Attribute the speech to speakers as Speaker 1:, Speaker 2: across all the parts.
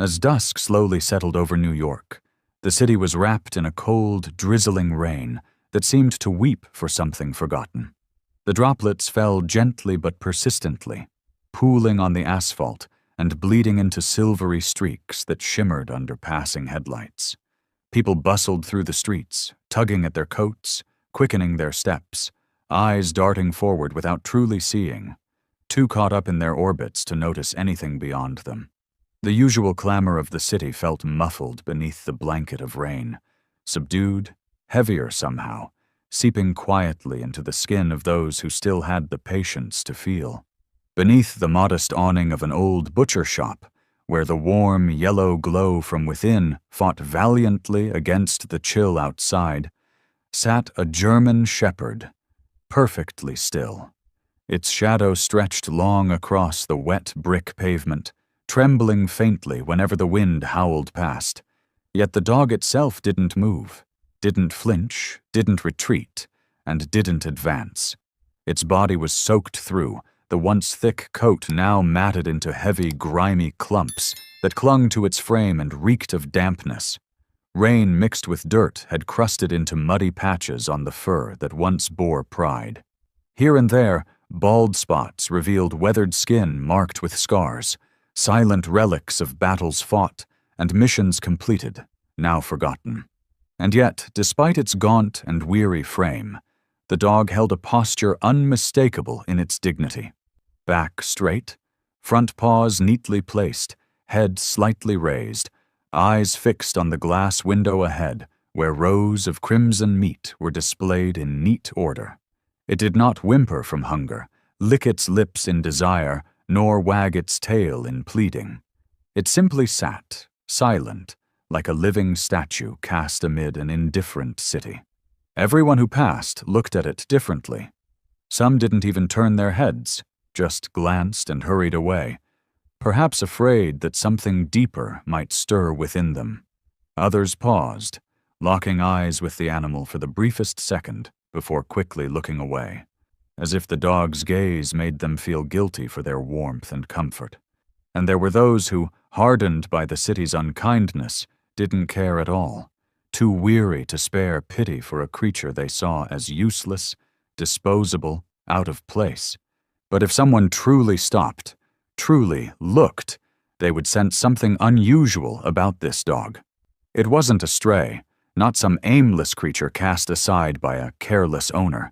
Speaker 1: As dusk slowly settled over New York, the city was wrapped in a cold, drizzling rain that seemed to weep for something forgotten. The droplets fell gently but persistently, pooling on the asphalt and bleeding into silvery streaks that shimmered under passing headlights. People bustled through the streets, tugging at their coats, quickening their steps, eyes darting forward without truly seeing, too caught up in their orbits to notice anything beyond them. The usual clamor of the city felt muffled beneath the blanket of rain, subdued, heavier somehow, seeping quietly into the skin of those who still had the patience to feel. Beneath the modest awning of an old butcher shop, where the warm, yellow glow from within fought valiantly against the chill outside, sat a German shepherd, perfectly still. Its shadow stretched long across the wet brick pavement, trembling faintly whenever the wind howled past. Yet the dog itself didn't move, didn't flinch, didn't retreat, and didn't advance. Its body was soaked through, the once thick coat now matted into heavy, grimy clumps that clung to its frame and reeked of dampness. Rain mixed with dirt had crusted into muddy patches on the fur that once bore pride. Here and there, bald spots revealed weathered skin marked with scars, silent relics of battles fought and missions completed, now forgotten. And yet, despite its gaunt and weary frame, the dog held a posture unmistakable in its dignity. Back straight, front paws neatly placed, head slightly raised, eyes fixed on the glass window ahead, where rows of crimson meat were displayed in neat order. It did not whimper from hunger, lick its lips in desire, nor wag its tail in pleading. It simply sat, silent, like a living statue cast amid an indifferent city. Everyone who passed looked at it differently. Some didn't even turn their heads, just glanced and hurried away, perhaps afraid that something deeper might stir within them. Others paused, locking eyes with the animal for the briefest second before quickly looking away, as if the dog's gaze made them feel guilty for their warmth and comfort. And there were those who, hardened by the city's unkindness, didn't care at all, too weary to spare pity for a creature they saw as useless, disposable, out of place. But if someone truly stopped, truly looked, they would sense something unusual about this dog. It wasn't a stray, not some aimless creature cast aside by a careless owner.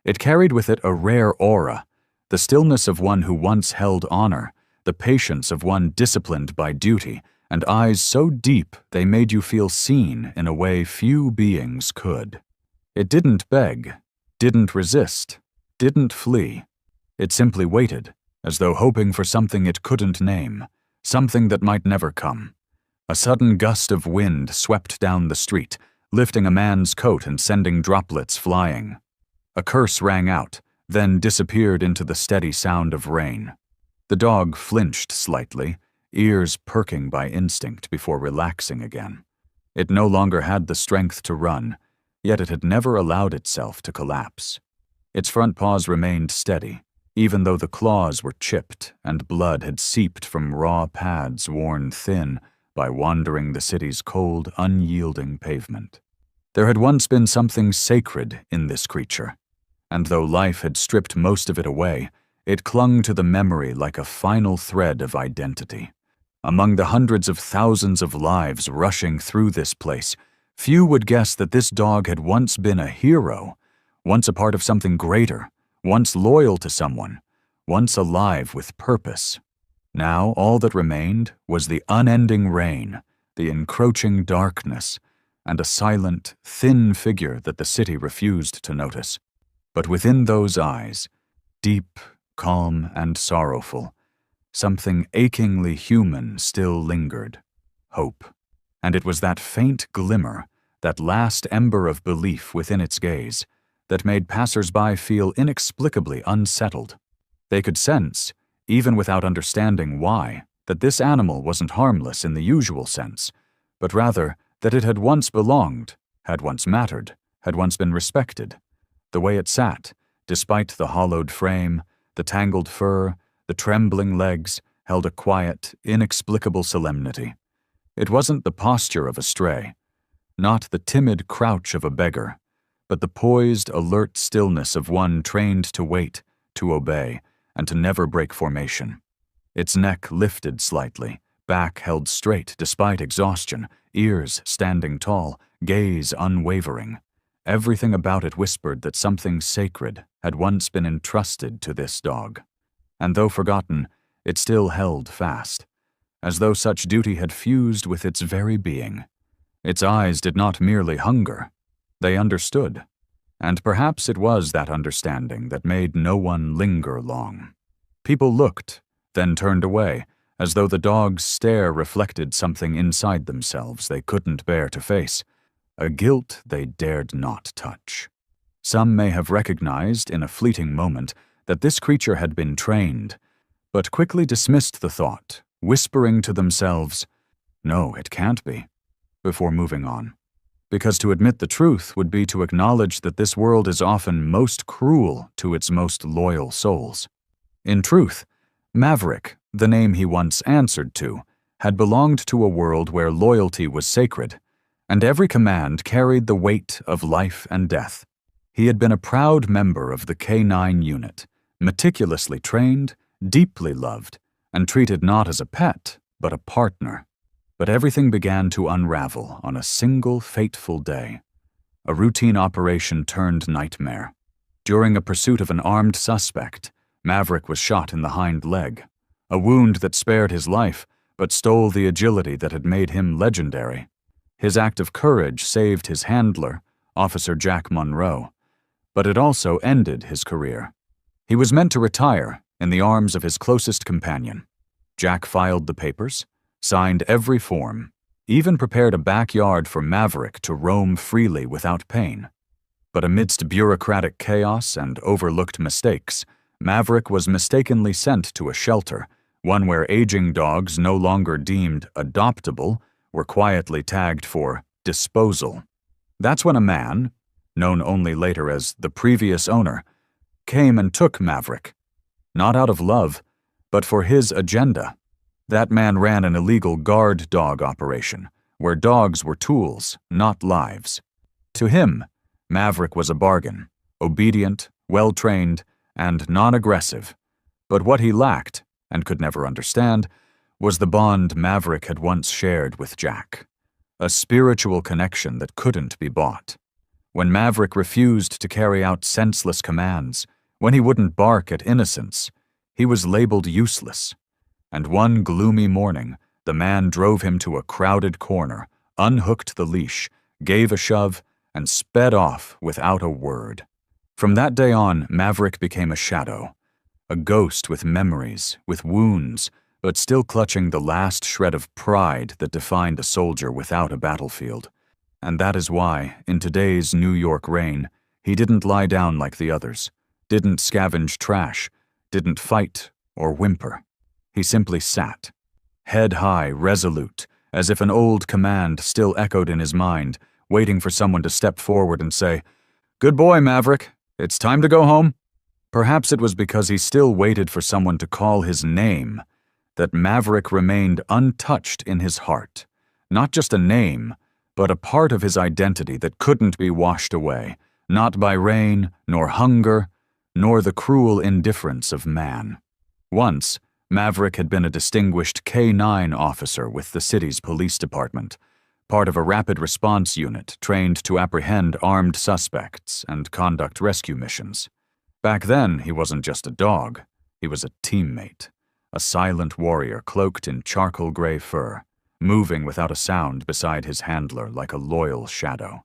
Speaker 1: It carried with it a rare aura, the stillness of one who once held honor, the patience of one disciplined by duty, and eyes so deep they made you feel seen in a way few beings could. It didn't beg, didn't resist, didn't flee. It simply waited, as though hoping for something it couldn't name, something that might never come. A sudden gust of wind swept down the street, lifting a man's coat and sending droplets flying. A curse rang out, then disappeared into the steady sound of rain. The dog flinched slightly, ears perking by instinct before relaxing again. It no longer had the strength to run, yet it had never allowed itself to collapse. Its front paws remained steady, even though the claws were chipped and blood had seeped from raw pads worn thin by wandering the city's cold, unyielding pavement. There had once been something sacred in this creature, and though life had stripped most of it away, it clung to the memory like a final thread of identity. Among the hundreds of thousands of lives rushing through this place, few would guess that this dog had once been a hero, once a part of something greater, once loyal to someone, once alive with purpose. Now all that remained was the unending rain, the encroaching darkness, and a silent, thin figure that the city refused to notice. But within those eyes, deep, calm, and sorrowful, something achingly human still lingered: hope. And it was that faint glimmer, that last ember of belief within its gaze, that made passers-by feel inexplicably unsettled. They could sense, even without understanding why, that this animal wasn't harmless in the usual sense, but rather that it had once belonged, had once mattered, had once been respected. The way it sat, despite the hollowed frame, the tangled fur, the trembling legs, held a quiet, inexplicable solemnity, It wasn't the posture of a stray, not the timid crouch of a beggar, but the poised, alert stillness of one trained to wait, to obey, and to never break formation. Its neck lifted slightly, back held straight despite exhaustion, ears standing tall, gaze unwavering. Everything about it whispered that something sacred had once been entrusted to this dog. And though forgotten, it still held fast, as though such duty had fused with its very being. Its eyes did not merely hunger, they understood, and perhaps it was that understanding that made no one linger long. People looked, then turned away, as though the dog's stare reflected something inside themselves they couldn't bear to face, a guilt they dared not touch. Some may have recognized in a fleeting moment that this creature had been trained, but quickly dismissed the thought, whispering to themselves, "No, it can't be," before moving on. Because to admit the truth would be to acknowledge that this world is often most cruel to its most loyal souls. In truth, Maverick, the name he once answered to, had belonged to a world where loyalty was sacred, and every command carried the weight of life and death. He had been a proud member of the K9 unit, meticulously trained, deeply loved, and treated not as a pet, but a partner. But everything began to unravel on a single fateful day. A routine operation turned nightmare. During a pursuit of an armed suspect, Maverick was shot in the hind leg, a wound that spared his life, but stole the agility that had made him legendary. His act of courage saved his handler, Officer Jack Monroe, but it also ended his career. He was meant to retire in the arms of his closest companion. Jack filed the papers, signed every form, even prepared a backyard for Maverick to roam freely without pain. But amidst bureaucratic chaos and overlooked mistakes, Maverick was mistakenly sent to a shelter, one where aging dogs no longer deemed adoptable were quietly tagged for disposal. That's when a man, known only later as the previous owner, came and took Maverick, not out of love, but for his agenda. That man ran an illegal guard dog operation, where dogs were tools, not lives. To him, Maverick was a bargain, obedient, well-trained, and non-aggressive. But what he lacked, and could never understand, was the bond Maverick had once shared with Jack. A spiritual connection that couldn't be bought. When Maverick refused to carry out senseless commands, when he wouldn't bark at innocence, he was labeled useless. And one gloomy morning, the man drove him to a crowded corner, unhooked the leash, gave a shove, and sped off without a word. From that day on, Maverick became a shadow, a ghost with memories, with wounds, but still clutching the last shred of pride that defined a soldier without a battlefield. And that is why, in today's New York rain, he didn't lie down like the others, didn't scavenge trash, didn't fight or whimper. He simply sat, head high, resolute, as if an old command still echoed in his mind, waiting for someone to step forward and say, "Good boy, Maverick. It's time to go home." Perhaps it was because he still waited for someone to call his name that Maverick remained untouched in his heart. Not just a name, but a part of his identity that couldn't be washed away, not by rain, nor hunger, nor the cruel indifference of man. Once, Maverick had been a distinguished K9 officer with the city's police department, part of a rapid response unit trained to apprehend armed suspects and conduct rescue missions. Back then, he wasn't just a dog, he was a teammate, a silent warrior cloaked in charcoal gray fur, moving without a sound beside his handler like a loyal shadow.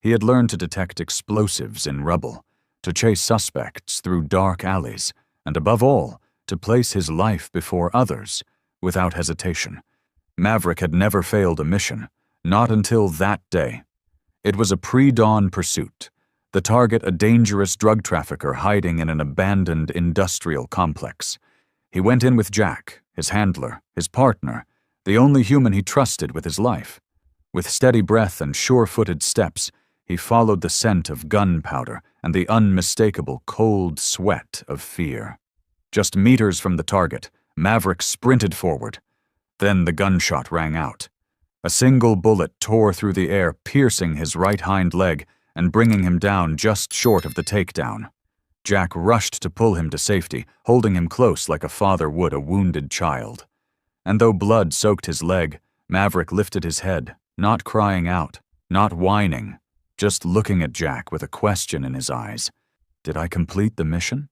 Speaker 1: He had learned to detect explosives in rubble, to chase suspects through dark alleys, and above all, to place his life before others, without hesitation. Maverick had never failed a mission, not until that day. It was a pre-dawn pursuit, the target a dangerous drug trafficker hiding in an abandoned industrial complex. He went in with Jack, his handler, his partner, the only human he trusted with his life. With steady breath and sure-footed steps, he followed the scent of gunpowder and the unmistakable cold sweat of fear. Just meters from the target, Maverick sprinted forward. Then the gunshot rang out. A single bullet tore through the air, piercing his right hind leg and bringing him down just short of the takedown. Jack rushed to pull him to safety, holding him close like a father would a wounded child. And though blood soaked his leg, Maverick lifted his head, not crying out, not whining, just looking at Jack with a question in his eyes. Did I complete the mission?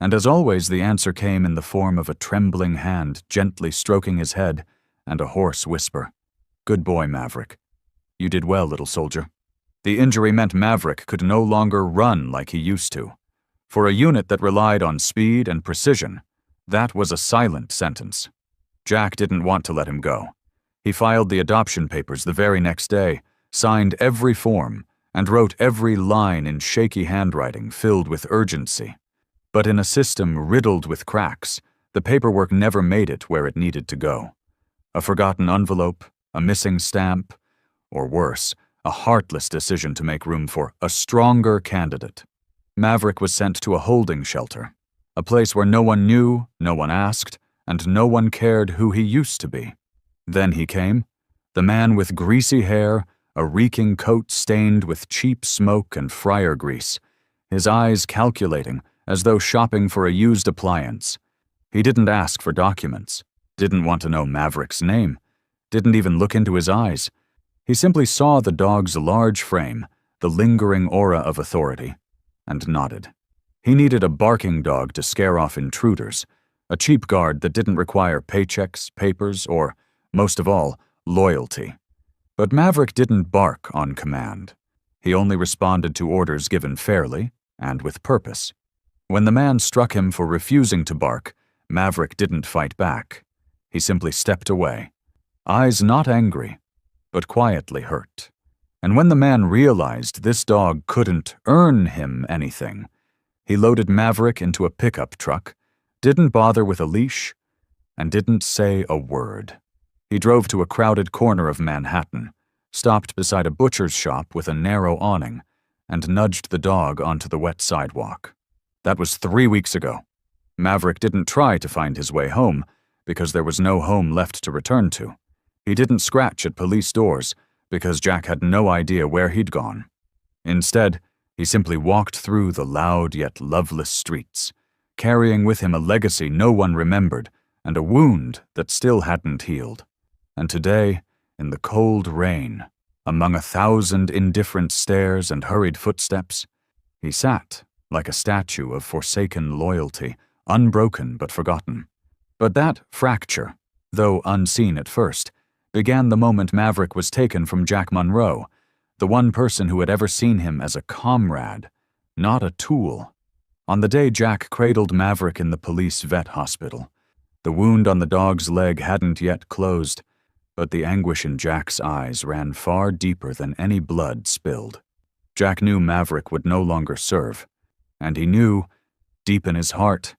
Speaker 1: And as always, the answer came in the form of a trembling hand gently stroking his head and a hoarse whisper. Good boy, Maverick. You did well, little soldier. The injury meant Maverick could no longer run like he used to. For a unit that relied on speed and precision, that was a silent sentence. Jack didn't want to let him go. He filed the adoption papers the very next day, signed every form, and wrote every line in shaky handwriting filled with urgency. But in a system riddled with cracks, the paperwork never made it where it needed to go. A forgotten envelope, a missing stamp, or worse, a heartless decision to make room for a stronger candidate. Maverick was sent to a holding shelter, a place where no one knew, no one asked, and no one cared who he used to be. Then he came, the man with greasy hair, a reeking coat stained with cheap smoke and fryer grease, his eyes calculating as though shopping for a used appliance. He didn't ask for documents, didn't want to know Maverick's name, didn't even look into his eyes. He simply saw the dog's large frame, the lingering aura of authority, and nodded. He needed a barking dog to scare off intruders, a cheap guard that didn't require paychecks, papers, or, most of all, loyalty. But Maverick didn't bark on command. He only responded to orders given fairly and with purpose. When the man struck him for refusing to bark, Maverick didn't fight back. He simply stepped away, eyes not angry, but quietly hurt. And when the man realized this dog couldn't earn him anything, he loaded Maverick into a pickup truck, didn't bother with a leash, and didn't say a word. He drove to a crowded corner of Manhattan, stopped beside a butcher's shop with a narrow awning, and nudged the dog onto the wet sidewalk. That was 3 weeks ago. Maverick didn't try to find his way home, because there was no home left to return to. He didn't scratch at police doors, because Jack had no idea where he'd gone. Instead, he simply walked through the loud yet loveless streets, carrying with him a legacy no one remembered and a wound that still hadn't healed. And today, in the cold rain, among 1,000 indifferent stares and hurried footsteps, he sat like a statue of forsaken loyalty, unbroken but forgotten. But that fracture, though unseen at first, began the moment Maverick was taken from Jack Monroe, the one person who had ever seen him as a comrade, not a tool. On the day Jack cradled Maverick in the police vet hospital, the wound on the dog's leg hadn't yet closed, but the anguish in Jack's eyes ran far deeper than any blood spilled. Jack knew Maverick would no longer serve, and he knew, deep in his heart,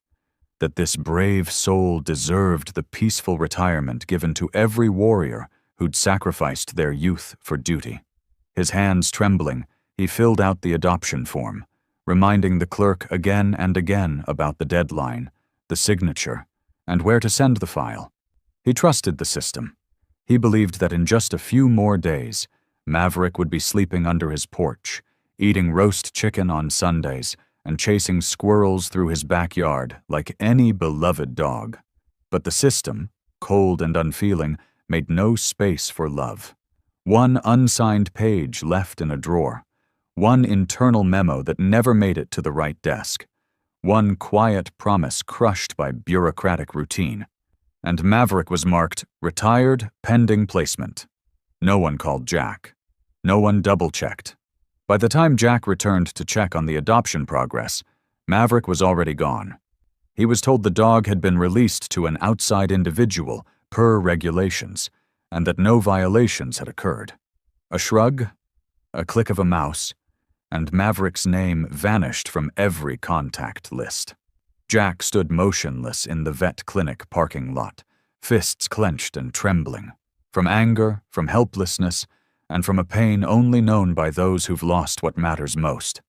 Speaker 1: that this brave soul deserved the peaceful retirement given to every warrior who'd sacrificed their youth for duty. His hands trembling, he filled out the adoption form, reminding the clerk again and again about the deadline, the signature, and where to send the file. He trusted the system. He believed that in just a few more days, Maverick would be sleeping under his porch, eating roast chicken on Sundays, and chasing squirrels through his backyard like any beloved dog. But the system, cold and unfeeling, made no space for love. One unsigned page left in a drawer, one internal memo that never made it to the right desk, one quiet promise crushed by bureaucratic routine. And Maverick was marked retired pending placement. No one called Jack. No one double-checked. By the time Jack returned to check on the adoption progress, Maverick was already gone. He was told the dog had been released to an outside individual, per regulations, and that no violations had occurred. A shrug, a click of a mouse, and Maverick's name vanished from every contact list. Jack stood motionless in the vet clinic parking lot, fists clenched and trembling, from anger, from helplessness, and from a pain only known by those who've lost what matters most.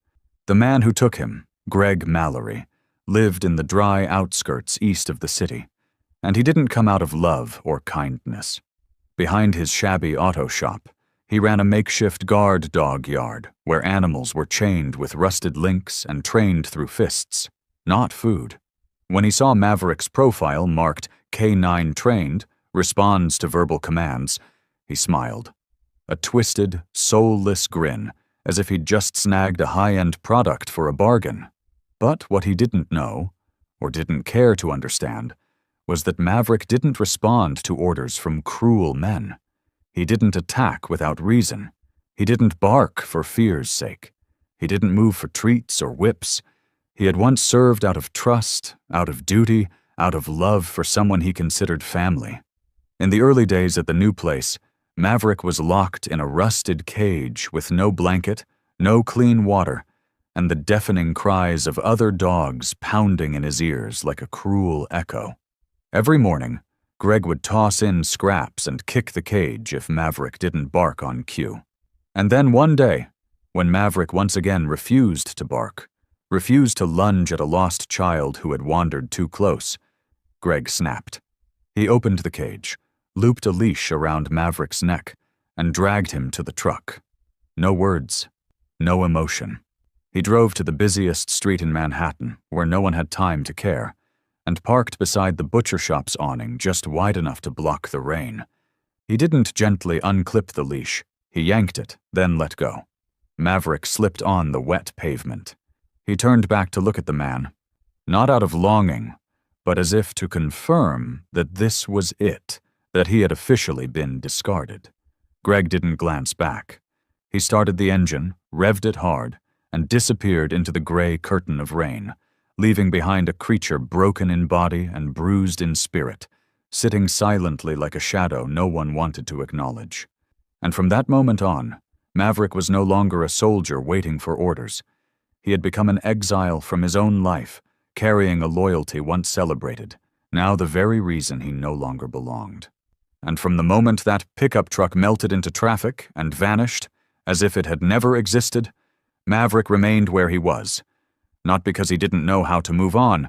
Speaker 1: The man who took him, Greg Mallory, lived in the dry outskirts east of the city, and he didn't come out of love or kindness. Behind his shabby auto shop, he ran a makeshift guard dog yard where animals were chained with rusted links and trained through fists, not food. When he saw Maverick's profile marked K9 trained, responds to verbal commands, he smiled. A twisted, soulless grin, as if he'd just snagged a high-end product for a bargain. But what he didn't know, or didn't care to understand, was that Maverick didn't respond to orders from cruel men. He didn't attack without reason. He didn't bark for fear's sake. He didn't move for treats or whips. He had once served out of trust, out of duty, out of love for someone he considered family. In the early days at the new place, Maverick was locked in a rusted cage with no blanket, no clean water, and the deafening cries of other dogs pounding in his ears like a cruel echo. Every morning, Greg would toss in scraps and kick the cage if Maverick didn't bark on cue. And then one day, when Maverick once again refused to bark, refused to lunge at a lost child who had wandered too close, Greg snapped. He opened the cage, looped a leash around Maverick's neck, and dragged him to the truck. No words, no emotion. He drove to the busiest street in Manhattan, where no one had time to care, and parked beside the butcher shop's awning just wide enough to block the rain. He didn't gently unclip the leash. He yanked it, then let go. Maverick slipped on the wet pavement. He turned back to look at the man, not out of longing, but as if to confirm that this was it, that he had officially been discarded. Greg didn't glance back. He started the engine, revved it hard, and disappeared into the gray curtain of rain, leaving behind a creature broken in body and bruised in spirit, sitting silently like a shadow no one wanted to acknowledge. And from that moment on, Maverick was no longer a soldier waiting for orders. He had become an exile from his own life, carrying a loyalty once celebrated, now the very reason he no longer belonged. And from the moment that pickup truck melted into traffic and vanished, as if it had never existed, Maverick remained where he was, not because he didn't know how to move on,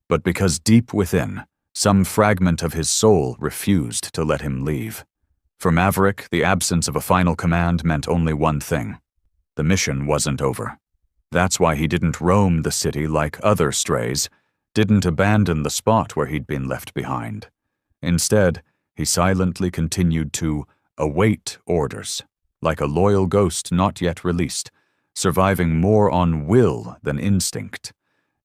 Speaker 1: but because deep within, some fragment of his soul refused to let him leave. For Maverick, the absence of a final command meant only one thing. The mission wasn't over. That's why he didn't roam the city like other strays, didn't abandon the spot where he'd been left behind. Instead, he silently continued to await orders, like a loyal ghost not yet released, surviving more on will than instinct.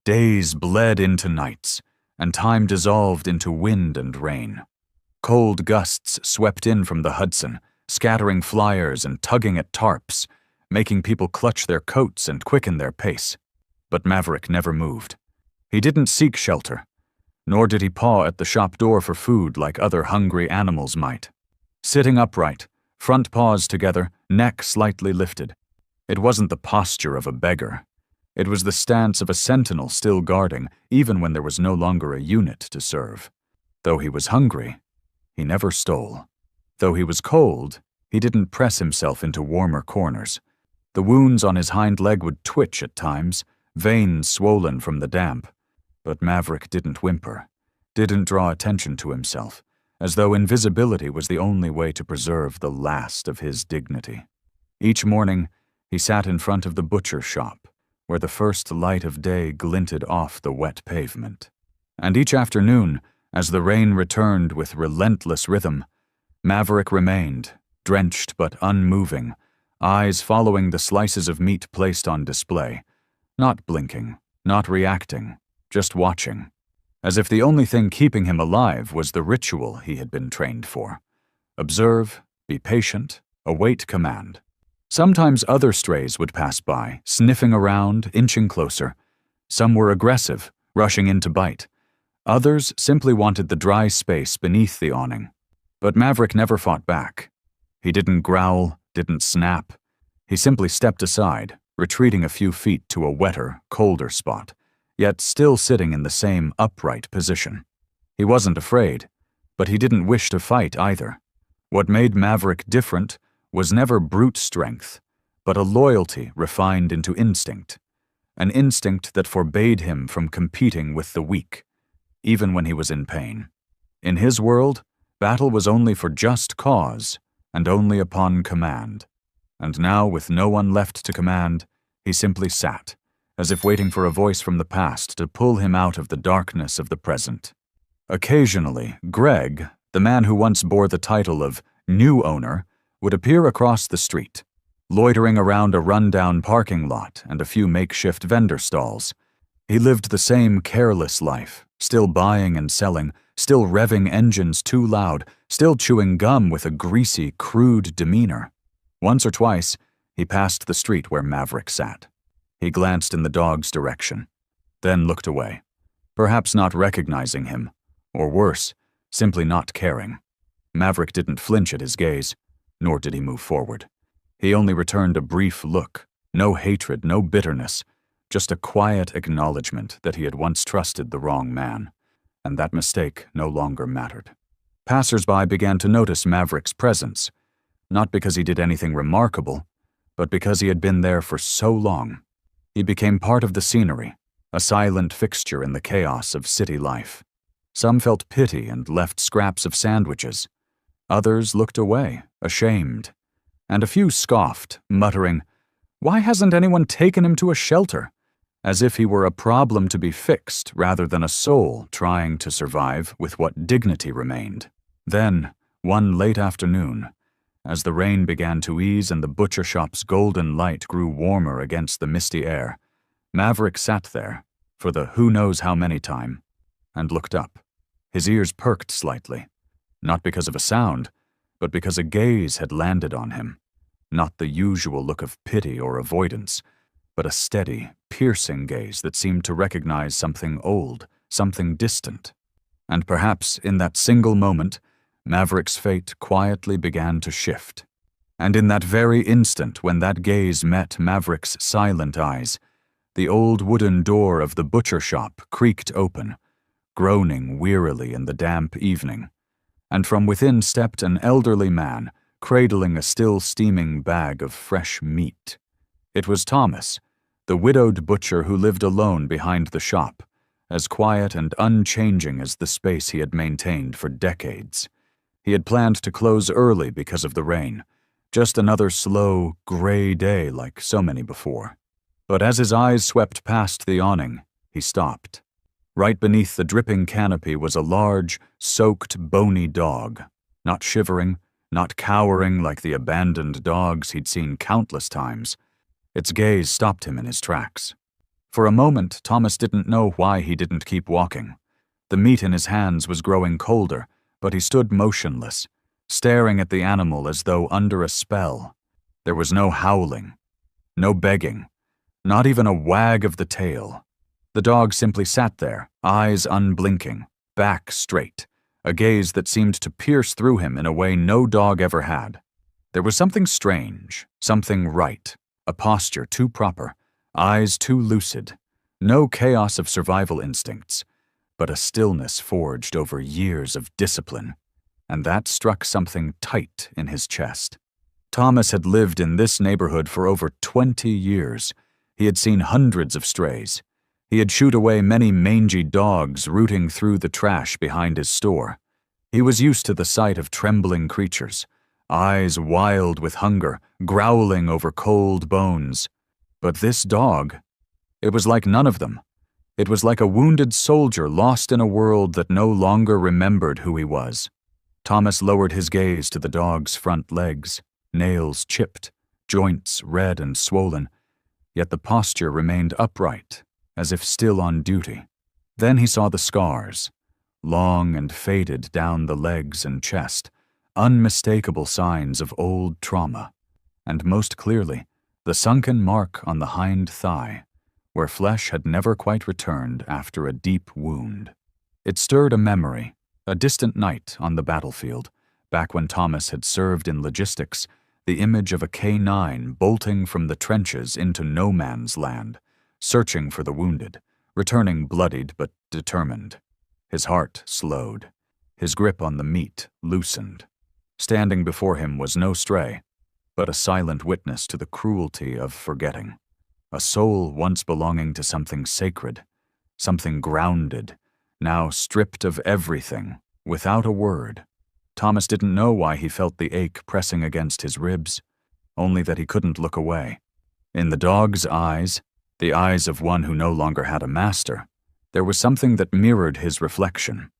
Speaker 1: Days bled into nights, and time dissolved into wind and rain. Cold gusts swept in from the Hudson, scattering flyers and tugging at tarps, making people clutch their coats and quicken their pace. But Maverick never moved. He didn't seek shelter, nor did he paw at the shop door for food like other hungry animals might. Sitting upright, front paws together, neck slightly lifted. It wasn't the posture of a beggar. It was the stance of a sentinel still guarding, even when there was no longer a unit to serve. Though he was hungry, he never stole. Though he was cold, he didn't press himself into warmer corners. The wounds on his hind leg would twitch at times, veins swollen from the damp. But Maverick didn't whimper, didn't draw attention to himself, as though invisibility was the only way to preserve the last of his dignity. Each morning, he sat in front of the butcher shop, where the first light of day glinted off the wet pavement. And each afternoon, as the rain returned with relentless rhythm, Maverick remained, drenched but unmoving, eyes following the slices of meat placed on display, not blinking, not reacting, just watching, as if the only thing keeping him alive was the ritual he had been trained for. Observe, be patient, await command. Sometimes other strays would pass by, sniffing around, inching closer. Some were aggressive, rushing in to bite. Others simply wanted the dry space beneath the awning. But Maverick never fought back. He didn't growl, didn't snap. He simply stepped aside, retreating a few feet to a wetter, colder spot, yet still sitting in the same upright position. He wasn't afraid, but he didn't wish to fight either. What made Maverick different was never brute strength, but a loyalty refined into instinct, an instinct that forbade him from competing with the weak, even when he was in pain. In his world, Battle was only for just cause, and only upon command. And now, with no one left to command, he simply sat, as if waiting for a voice from the past to pull him out of the darkness of the present. Occasionally, Greg, the man who once bore the title of new owner, would appear across the street, loitering around a rundown parking lot and a few makeshift vendor stalls. He lived the same careless life, still buying and selling, still revving engines too loud, still chewing gum with a greasy, crude demeanor. Once or twice, he passed the street where Maverick sat. He glanced in the dog's direction, then looked away, perhaps not recognizing him, or worse, simply not caring. Maverick didn't flinch at his gaze, nor did he move forward. He only returned a brief look, no hatred, no bitterness, just a quiet acknowledgement that he had once trusted the wrong man, and that mistake no longer mattered. Passers-by began to notice Maverick's presence, not because he did anything remarkable, but because he had been there for so long. He became part of the scenery, a silent fixture in the chaos of city life. Some felt pity and left scraps of sandwiches. Others looked away, ashamed, and a few scoffed, muttering, "Why hasn't anyone taken him to a shelter?" As if he were a problem to be fixed rather than a soul trying to survive with what dignity remained. Then, one late afternoon, as the rain began to ease and the butcher shop's golden light grew warmer against the misty air, Maverick sat there, for the who knows how many time, and looked up. His ears perked slightly, not because of a sound, but because a gaze had landed on him. Not the usual look of pity or avoidance, but a steady, piercing gaze that seemed to recognize something old, something distant. And perhaps in that single moment, Maverick's fate quietly began to shift. And in that very instant when that gaze met Maverick's silent eyes, the old wooden door of the butcher shop creaked open, groaning wearily in the damp evening, and from within stepped an elderly man, cradling a still steaming bag of fresh meat. It was Thomas, the widowed butcher who lived alone behind the shop, as quiet and unchanging as the space he had maintained for decades. He had planned to close early because of the rain, just another slow, gray day like so many before. But as his eyes swept past the awning, he stopped. Right beneath the dripping canopy was a large, soaked, bony dog, not shivering, not cowering like the abandoned dogs he'd seen countless times. Its gaze stopped him in his tracks. For a moment, Thomas didn't know why he didn't keep walking. The meat in his hands was growing colder, but he stood motionless, staring at the animal as though under a spell. There was no howling, no begging, not even a wag of the tail. The dog simply sat there, eyes unblinking, back straight, a gaze that seemed to pierce through him in a way no dog ever had. There was something strange, something right, a posture too proper, eyes too lucid, no chaos of survival instincts, but a stillness forged over years of discipline, and that struck something tight in his chest. Thomas had lived in this neighborhood for over 20 years. He had seen hundreds of strays. He had shooed away many mangy dogs rooting through the trash behind his store. He was used to the sight of trembling creatures, eyes wild with hunger, growling over cold bones. But this dog, it was like none of them. It was like a wounded soldier lost in a world that no longer remembered who he was. Thomas lowered his gaze to the dog's front legs, nails chipped, joints red and swollen, yet the posture remained upright, as if still on duty. Then he saw the scars, long and faded down the legs and chest, unmistakable signs of old trauma, and most clearly, the sunken mark on the hind thigh, where flesh had never quite returned after a deep wound. It stirred a memory, a distant night on the battlefield, back when Thomas had served in logistics, the image of a K-9 bolting from the trenches into no man's land, searching for the wounded, returning bloodied but determined. His heart slowed. His grip on the meat loosened. Standing before him was no stray, but a silent witness to the cruelty of forgetting. A soul once belonging to something sacred, something grounded, now stripped of everything, without a word. Thomas didn't know why he felt the ache pressing against his ribs, only that he couldn't look away. In the dog's eyes, the eyes of one who no longer had a master, there was something that mirrored his reflection.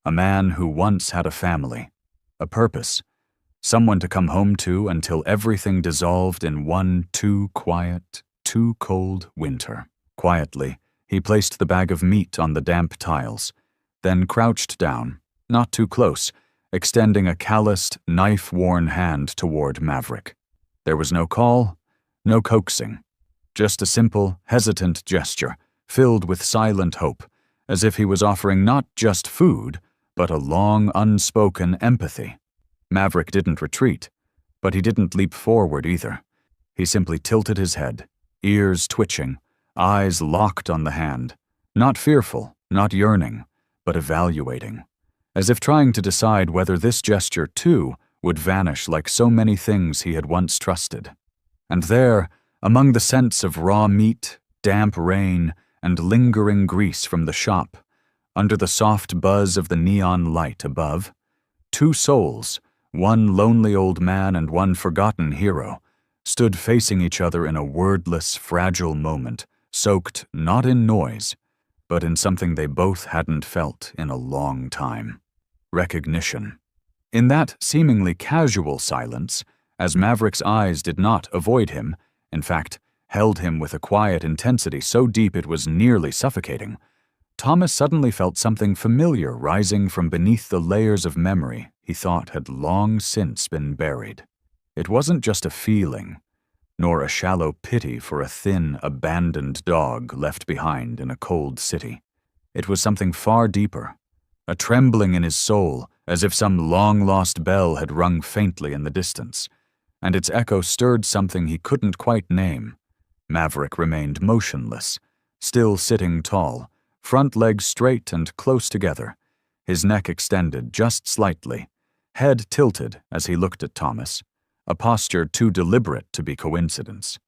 Speaker 1: A man who once had a family, a purpose, someone to come home to until everything dissolved in one too quiet, too cold winter. Quietly, he placed the bag of meat on the damp tiles, then crouched down, not too close, extending a calloused, knife-worn hand toward Maverick. There was no call, no coaxing, just a simple, hesitant gesture, filled with silent hope, as if he was offering not just food, but a long, unspoken empathy. Maverick didn't retreat, but he didn't leap forward either. He simply tilted his head, ears twitching, eyes locked on the hand, not fearful, not yearning, but evaluating, as if trying to decide whether this gesture, too, would vanish like so many things he had once trusted. And there, among the scents of raw meat, damp rain, and lingering grease from the shop, under the soft buzz of the neon light above, two souls, one lonely old man and one forgotten hero, stood facing each other in a wordless, fragile moment, soaked not in noise, but in something they both hadn't felt in a long time: recognition. In that seemingly casual silence, as Maverick's eyes did not avoid him, in fact, held him with a quiet intensity so deep it was nearly suffocating, Thomas suddenly felt something familiar rising from beneath the layers of memory he thought had long since been buried. It wasn't just a feeling, nor a shallow pity for a thin, abandoned dog left behind in a cold city. It was something far deeper, a trembling in his soul, as if some long-lost bell had rung faintly in the distance, and its echo stirred something he couldn't quite name. Maverick remained motionless, still sitting tall, front legs straight and close together, his neck extended just slightly, head tilted as he looked at Thomas, a posture too deliberate to be coincidence.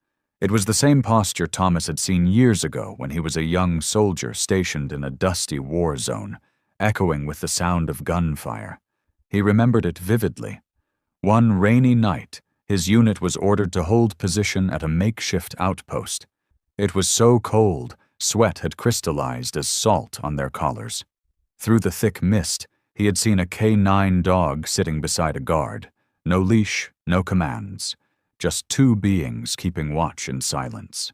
Speaker 1: It was the same posture Thomas had seen years ago when he was a young soldier stationed in a dusty war zone, echoing with the sound of gunfire. He remembered it vividly. One rainy night, his unit was ordered to hold position at a makeshift outpost. It was so cold, sweat had crystallized as salt on their collars. Through the thick mist, he had seen a K9 dog sitting beside a guard. No leash, no commands, just two beings keeping watch in silence.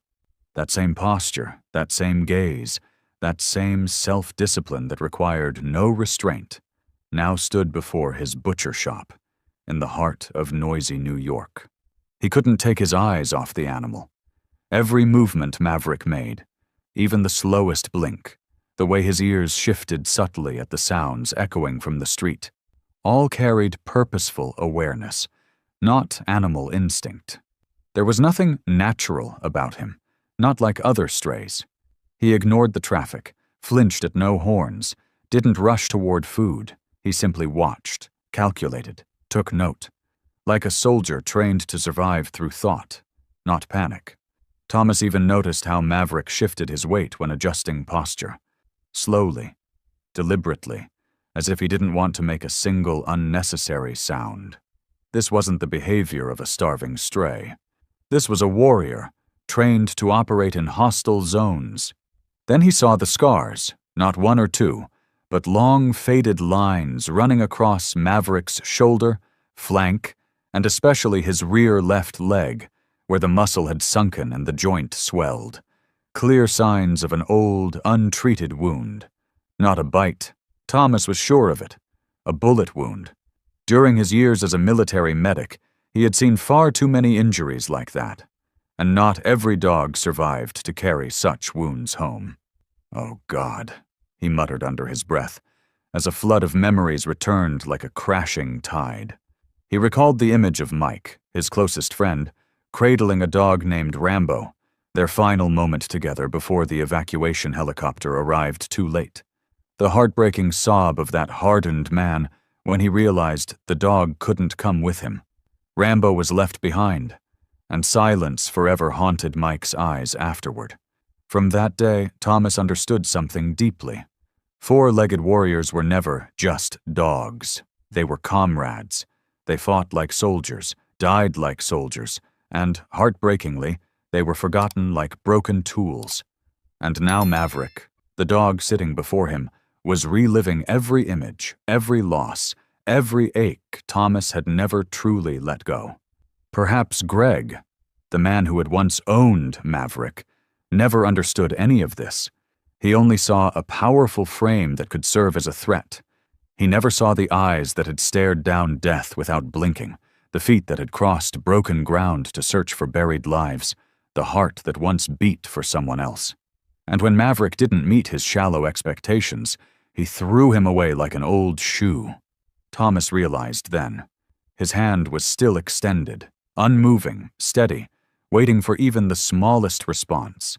Speaker 1: That same posture, that same gaze, that same self-discipline that required no restraint, now stood before his butcher shop, in the heart of noisy New York. He couldn't take his eyes off the animal. Every movement Maverick made, even the slowest blink, the way his ears shifted subtly at the sounds echoing from the street, all carried purposeful awareness, not animal instinct. There was nothing natural about him, not like other strays. He ignored the traffic, flinched at no horns, didn't rush toward food. He simply watched, calculated, took note, like a soldier trained to survive through thought, not panic. Thomas even noticed how Maverick shifted his weight when adjusting posture. Slowly, deliberately, as if he didn't want to make a single unnecessary sound. This wasn't the behavior of a starving stray. This was a warrior, trained to operate in hostile zones. Then he saw the scars, not one or two, but long faded lines running across Maverick's shoulder, flank, and especially his rear left leg, where the muscle had sunken and the joint swelled. Clear signs of an old, untreated wound. Not a bite. Thomas was sure of it. A bullet wound. During his years as a military medic, he had seen far too many injuries like that, and not every dog survived to carry such wounds home. "Oh, God," he muttered under his breath, as a flood of memories returned like a crashing tide. He recalled the image of Mike, his closest friend, cradling a dog named Rambo, their final moment together before the evacuation helicopter arrived too late. The heartbreaking sob of that hardened man when he realized the dog couldn't come with him. Rambo was left behind, and silence forever haunted Mike's eyes afterward. From that day, Thomas understood something deeply. Four-legged warriors were never just dogs. They were comrades. They fought like soldiers, died like soldiers, and, heartbreakingly, they were forgotten like broken tools. And now Maverick, the dog sitting before him, was reliving every image, every loss, every ache Thomas had never truly let go. Perhaps Greg, the man who had once owned Maverick, never understood any of this. He only saw a powerful frame that could serve as a threat. He never saw the eyes that had stared down death without blinking, the feet that had crossed broken ground to search for buried lives, the heart that once beat for someone else. And when Maverick didn't meet his shallow expectations, he threw him away like an old shoe. Thomas realized then. His hand was still extended, unmoving, steady, waiting for even the smallest response.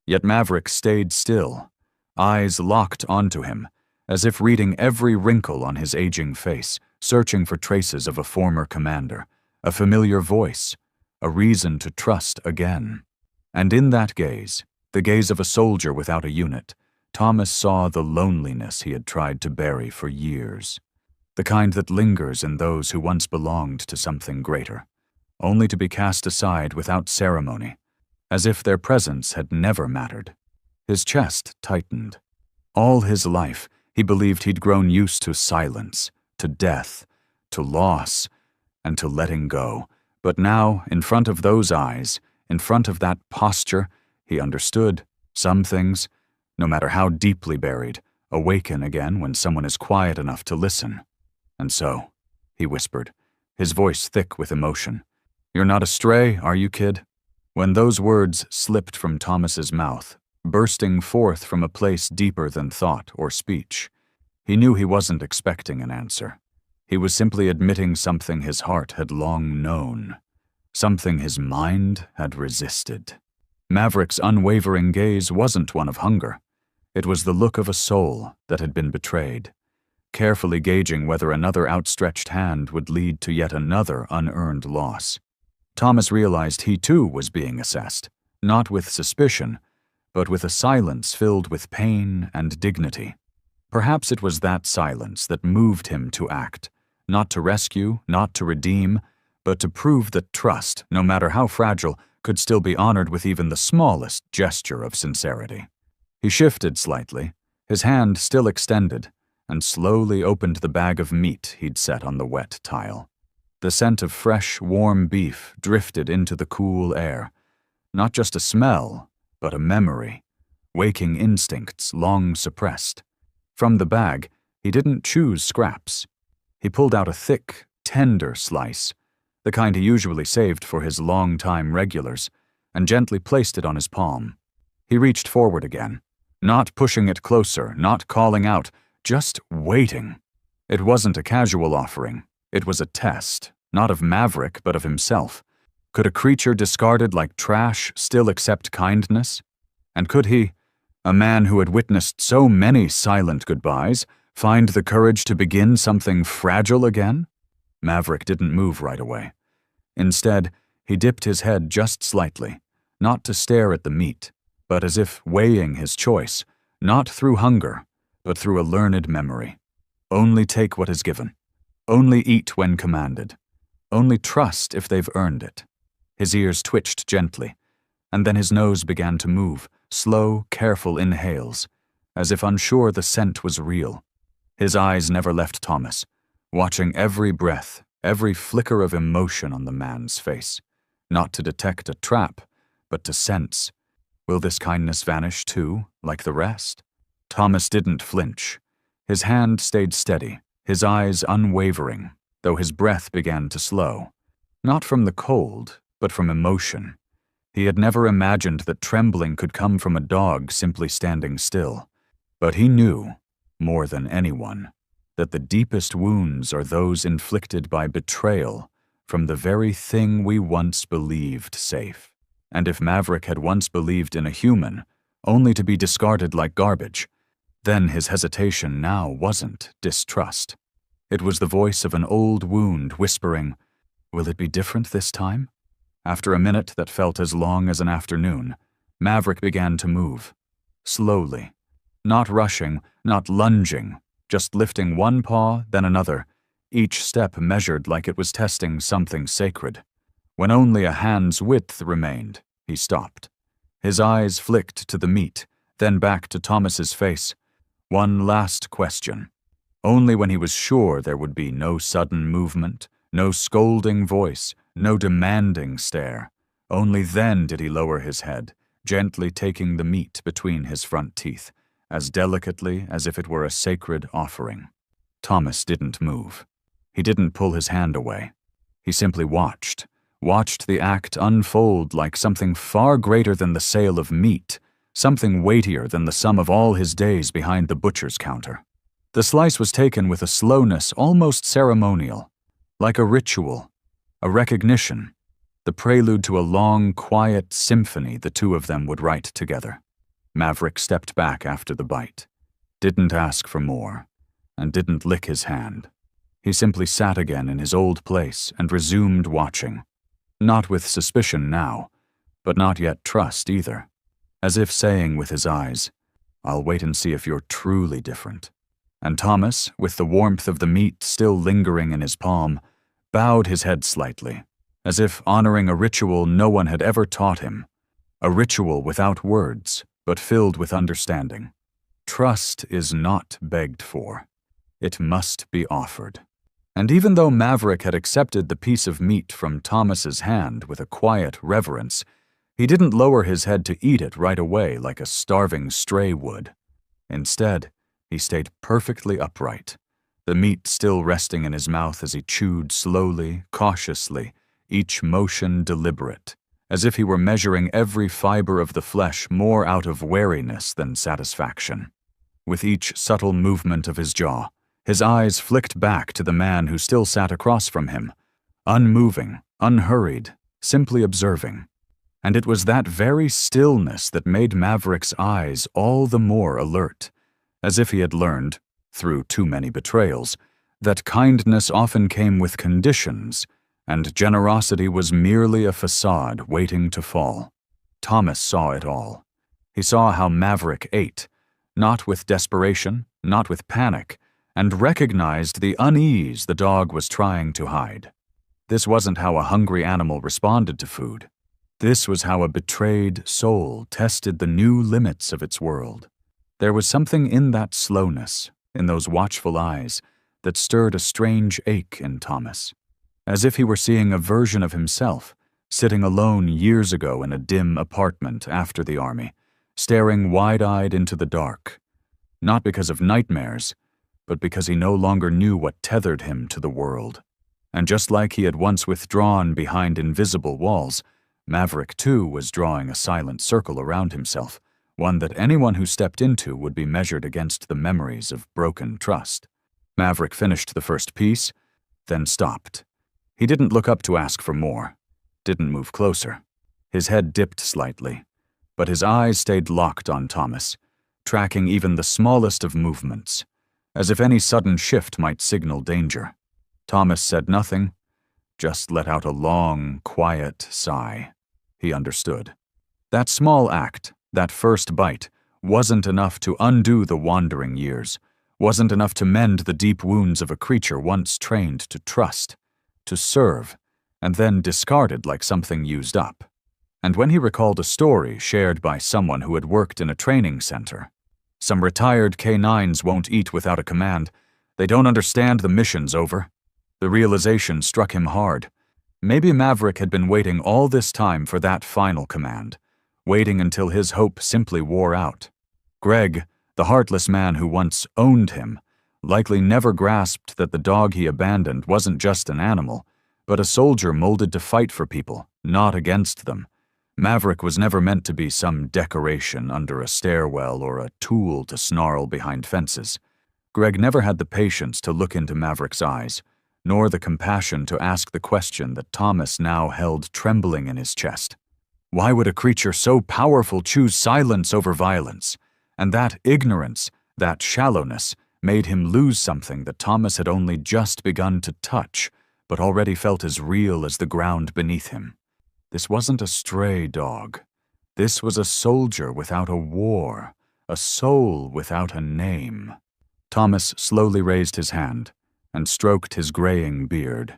Speaker 1: Yet Maverick stayed still, eyes locked onto him, as if reading every wrinkle on his aging face, searching for traces of a former commander, a familiar voice, a reason to trust again. And in that gaze, the gaze of a soldier without a unit, Thomas saw the loneliness he had tried to bury for years, the kind that lingers in those who once belonged to something greater, only to be cast aside without ceremony, as if their presence had never mattered. His chest tightened. All his life, he believed he'd grown used to silence, to death, to loss, and to letting go. But now, in front of those eyes, in front of that posture, he understood some things, no matter how deeply buried, awaken again when someone is quiet enough to listen. And so, he whispered, his voice thick with emotion, "You're not astray, are you, kid?" When those words slipped from Thomas's mouth, bursting forth from a place deeper than thought or speech, he knew he wasn't expecting an answer. He was simply admitting something his heart had long known, something his mind had resisted. Maverick's unwavering gaze wasn't one of hunger. It was the look of a soul that had been betrayed, carefully gauging whether another outstretched hand would lead to yet another unearned loss. Thomas realized he too was being assessed, not with suspicion, but with a silence filled with pain and dignity. Perhaps it was that silence that moved him to act, not to rescue, not to redeem, but to prove that trust, no matter how fragile, could still be honored with even the smallest gesture of sincerity. He shifted slightly, his hand still extended, and slowly opened the bag of meat he'd set on the wet tile. The scent of fresh, warm beef drifted into the cool air. Not just a smell, but a memory, waking instincts long suppressed. From the bag, he didn't choose scraps. He pulled out a thick, tender slice, the kind he usually saved for his long-time regulars, and gently placed it on his palm. He reached forward again, not pushing it closer, not calling out, just waiting. It wasn't a casual offering. It was a test, not of Maverick, but of himself. Could a creature discarded like trash still accept kindness? And could he, a man who had witnessed so many silent goodbyes, find the courage to begin something fragile again? Maverick didn't move right away. Instead, he dipped his head just slightly, not to stare at the meat, but as if weighing his choice, not through hunger, but through a learned memory. Only take what is given. Only eat when commanded. Only trust if they've earned it. His ears twitched gently, and then his nose began to move, slow, careful inhales, as if unsure the scent was real. His eyes never left Thomas, watching every breath, every flicker of emotion on the man's face, not to detect a trap, but to sense. Will this kindness vanish too, like the rest? Thomas didn't flinch. His hand stayed steady, his eyes unwavering, though his breath began to slow. Not from the cold, but from emotion. He had never imagined that trembling could come from a dog simply standing still. But he knew, more than anyone, that the deepest wounds are those inflicted by betrayal from the very thing we once believed safe. And if Maverick had once believed in a human, only to be discarded like garbage, then his hesitation now wasn't distrust. It was the voice of an old wound whispering, "Will it be different this time?" After a minute that felt as long as an afternoon, Maverick began to move. Slowly. Not rushing, not lunging, just lifting one paw, then another, each step measured like it was testing something sacred. When only a hand's width remained, he stopped. His eyes flicked to the meat, then back to Thomas's face. One last question. Only when he was sure there would be no sudden movement, no scolding voice, no demanding stare. Only then did he lower his head, gently taking the meat between his front teeth, as delicately as if it were a sacred offering. Thomas didn't move. He didn't pull his hand away. He simply watched the act unfold like something far greater than the sale of meat, something weightier than the sum of all his days behind the butcher's counter. The slice was taken with a slowness almost ceremonial, like a ritual, a recognition, the prelude to a long, quiet symphony the two of them would write together. Maverick stepped back after the bite, didn't ask for more, and didn't lick his hand. He simply sat again in his old place and resumed watching. Not with suspicion now, but not yet trust either. As if saying with his eyes, "I'll wait and see if you're truly different." And Thomas, with the warmth of the meat still lingering in his palm, bowed his head slightly, as if honoring a ritual no one had ever taught him. A ritual without words, but filled with understanding. Trust is not begged for. It must be offered. And even though Maverick had accepted the piece of meat from Thomas's hand with a quiet reverence, he didn't lower his head to eat it right away like a starving stray would. Instead, he stayed perfectly upright, the meat still resting in his mouth as he chewed slowly, cautiously, each motion deliberate, as if he were measuring every fiber of the flesh more out of wariness than satisfaction. With each subtle movement of his jaw, his eyes flicked back to the man who still sat across from him, unmoving, unhurried, simply observing. And it was that very stillness that made Maverick's eyes all the more alert, as if he had learned, through too many betrayals, that kindness often came with conditions, and generosity was merely a facade waiting to fall. Thomas saw it all. He saw how Maverick ate, not with desperation, not with panic, and recognized the unease the dog was trying to hide. This wasn't how a hungry animal responded to food. This was how a betrayed soul tested the new limits of its world. There was something in that slowness, in those watchful eyes, that stirred a strange ache in Thomas, as if he were seeing a version of himself, sitting alone years ago in a dim apartment after the army, staring wide-eyed into the dark, not because of nightmares, but because he no longer knew what tethered him to the world. And just like he had once withdrawn behind invisible walls, Maverick, too, was drawing a silent circle around himself, one that anyone who stepped into would be measured against the memories of broken trust. Maverick finished the first piece, then stopped. He didn't look up to ask for more, didn't move closer. His head dipped slightly, but his eyes stayed locked on Thomas, tracking even the smallest of movements, as if any sudden shift might signal danger. Thomas said nothing, just let out a long, quiet sigh. He understood. That small act, that first bite, wasn't enough to undo the wandering years, wasn't enough to mend the deep wounds of a creature once trained to trust, to serve, and then discarded like something used up. And when he recalled a story shared by someone who had worked in a training center, "Some retired K-9s won't eat without a command. They don't understand the mission's over." The realization struck him hard. Maybe Maverick had been waiting all this time for that final command, waiting until his hope simply wore out. Greg, the heartless man who once owned him, likely never grasped that the dog he abandoned wasn't just an animal, but a soldier molded to fight for people, not against them. Maverick was never meant to be some decoration under a stairwell or a tool to snarl behind fences. Greg never had the patience to look into Maverick's eyes, nor the compassion to ask the question that Thomas now held trembling in his chest. Why would a creature so powerful choose silence over violence? And that ignorance, that shallowness, made him lose something that Thomas had only just begun to touch, but already felt as real as the ground beneath him. This wasn't a stray dog. This was a soldier without a war, a soul without a name. Thomas slowly raised his hand, and stroked his graying beard.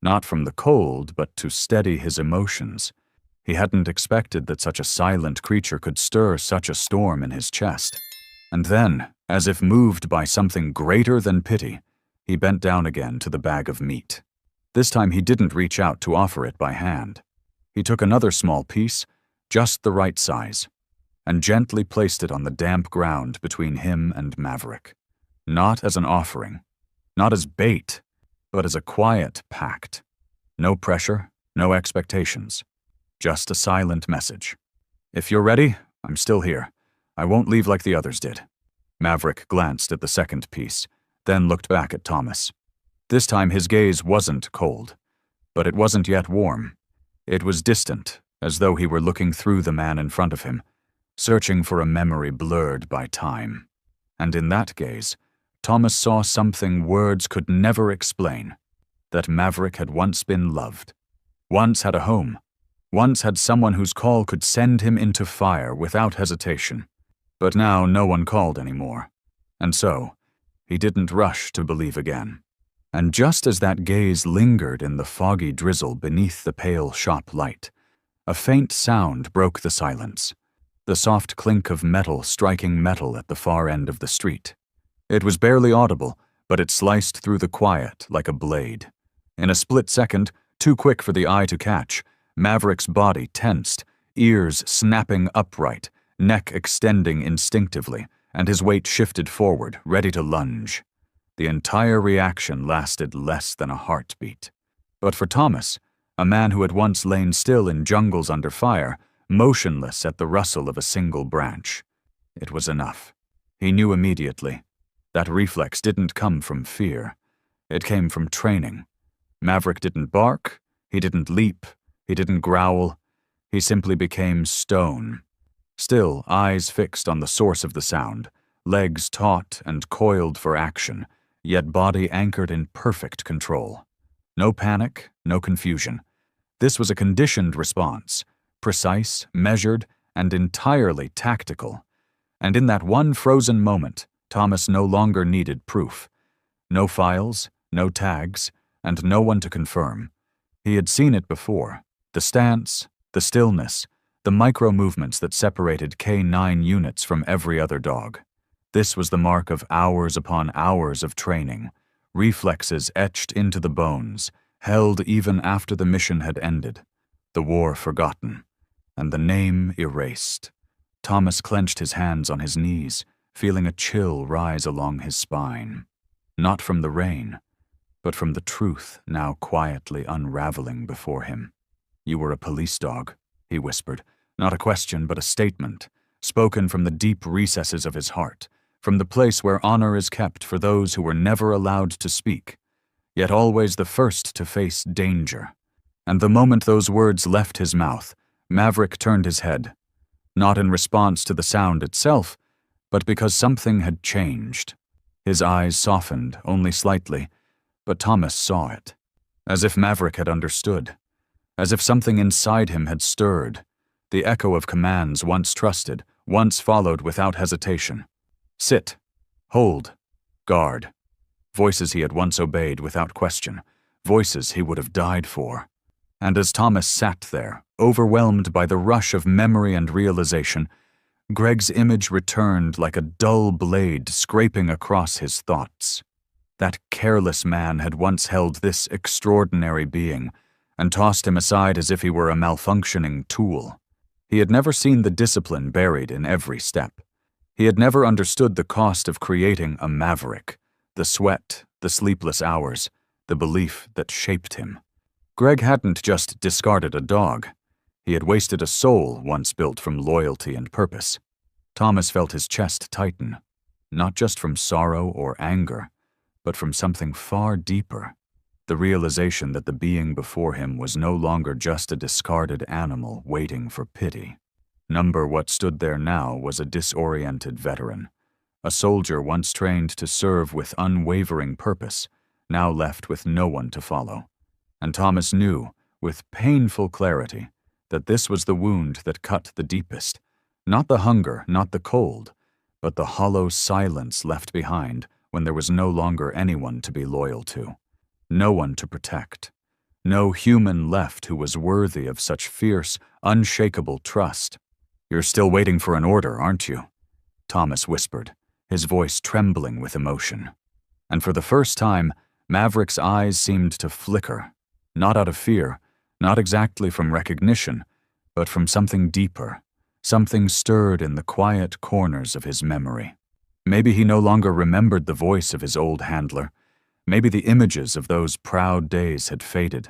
Speaker 1: Not from the cold, but to steady his emotions. He hadn't expected that such a silent creature could stir such a storm in his chest. And then, as if moved by something greater than pity, he bent down again to the bag of meat. This time he didn't reach out to offer it by hand. He took another small piece, just the right size, and gently placed it on the damp ground between him and Maverick. Not as an offering, not as bait, but as a quiet pact. No pressure, no expectations. Just a silent message. If you're ready, I'm still here. I won't leave like the others did. Maverick glanced at the second piece, then looked back at Thomas. This time his gaze wasn't cold, but it wasn't yet warm. It was distant, as though he were looking through the man in front of him, searching for a memory blurred by time. And in that gaze, Thomas saw something words could never explain, that Maverick had once been loved, once had a home, once had someone whose call could send him into fire without hesitation. But now no one called anymore, and so he didn't rush to believe again. And just as that gaze lingered in the foggy drizzle beneath the pale shop light, a faint sound broke the silence, the soft clink of metal striking metal at the far end of the street. It was barely audible, but it sliced through the quiet like a blade. In a split second, too quick for the eye to catch, Maverick's body tensed, ears snapping upright, neck extending instinctively, and his weight shifted forward, ready to lunge. The entire reaction lasted less than a heartbeat. But for Thomas, a man who had once lain still in jungles under fire, motionless at the rustle of a single branch, it was enough. He knew immediately. That reflex didn't come from fear. It came from training. Maverick didn't bark, he didn't leap, he didn't growl. He simply became stone. Still, eyes fixed on the source of the sound, legs taut and coiled for action, yet body anchored in perfect control. No panic, no confusion. This was a conditioned response, precise, measured, and entirely tactical. And in that one frozen moment, Thomas no longer needed proof. No files, no tags, and no one to confirm. He had seen it before. The stance, the stillness, the micro-movements that separated K9 units from every other dog. This was the mark of hours upon hours of training, reflexes etched into the bones, held even after the mission had ended, the war forgotten, and the name erased. Thomas clenched his hands on his knees, feeling a chill rise along his spine. Not from the rain, but from the truth now quietly unraveling before him. "You were a police dog," he whispered, not a question but a statement, spoken from the deep recesses of his heart, from the place where honor is kept for those who were never allowed to speak, yet always the first to face danger. And the moment those words left his mouth, Maverick turned his head, not in response to the sound itself, but because something had changed. His eyes softened only slightly, but Thomas saw it, as if Maverick had understood, as if something inside him had stirred, the echo of commands once trusted, once followed without hesitation. Sit, hold, guard. Voices he had once obeyed without question, voices he would have died for. And as Thomas sat there, overwhelmed by the rush of memory and realization, Greg's image returned like a dull blade scraping across his thoughts. That careless man had once held this extraordinary being, and tossed him aside as if he were a malfunctioning tool. He had never seen the discipline buried in every step. He had never understood the cost of creating a maverick, the sweat, the sleepless hours, the belief that shaped him. Greg hadn't just discarded a dog. He had wasted a soul once built from loyalty and purpose. Thomas felt his chest tighten, not just from sorrow or anger, but from something far deeper, the realization that the being before him was no longer just a discarded animal waiting for pity. What stood there now was a disoriented veteran, a soldier once trained to serve with unwavering purpose, now left with no one to follow. And Thomas knew, with painful clarity, that this was the wound that cut the deepest, not the hunger, not the cold, but the hollow silence left behind when there was no longer anyone to be loyal to, no one to protect, no human left who was worthy of such fierce, unshakable trust. "You're still waiting for an order, aren't you?" Thomas whispered, his voice trembling with emotion. And for the first time, Maverick's eyes seemed to flicker, not out of fear, not exactly from recognition, but from something deeper, something stirred in the quiet corners of his memory. Maybe he no longer remembered the voice of his old handler. Maybe the images of those proud days had faded,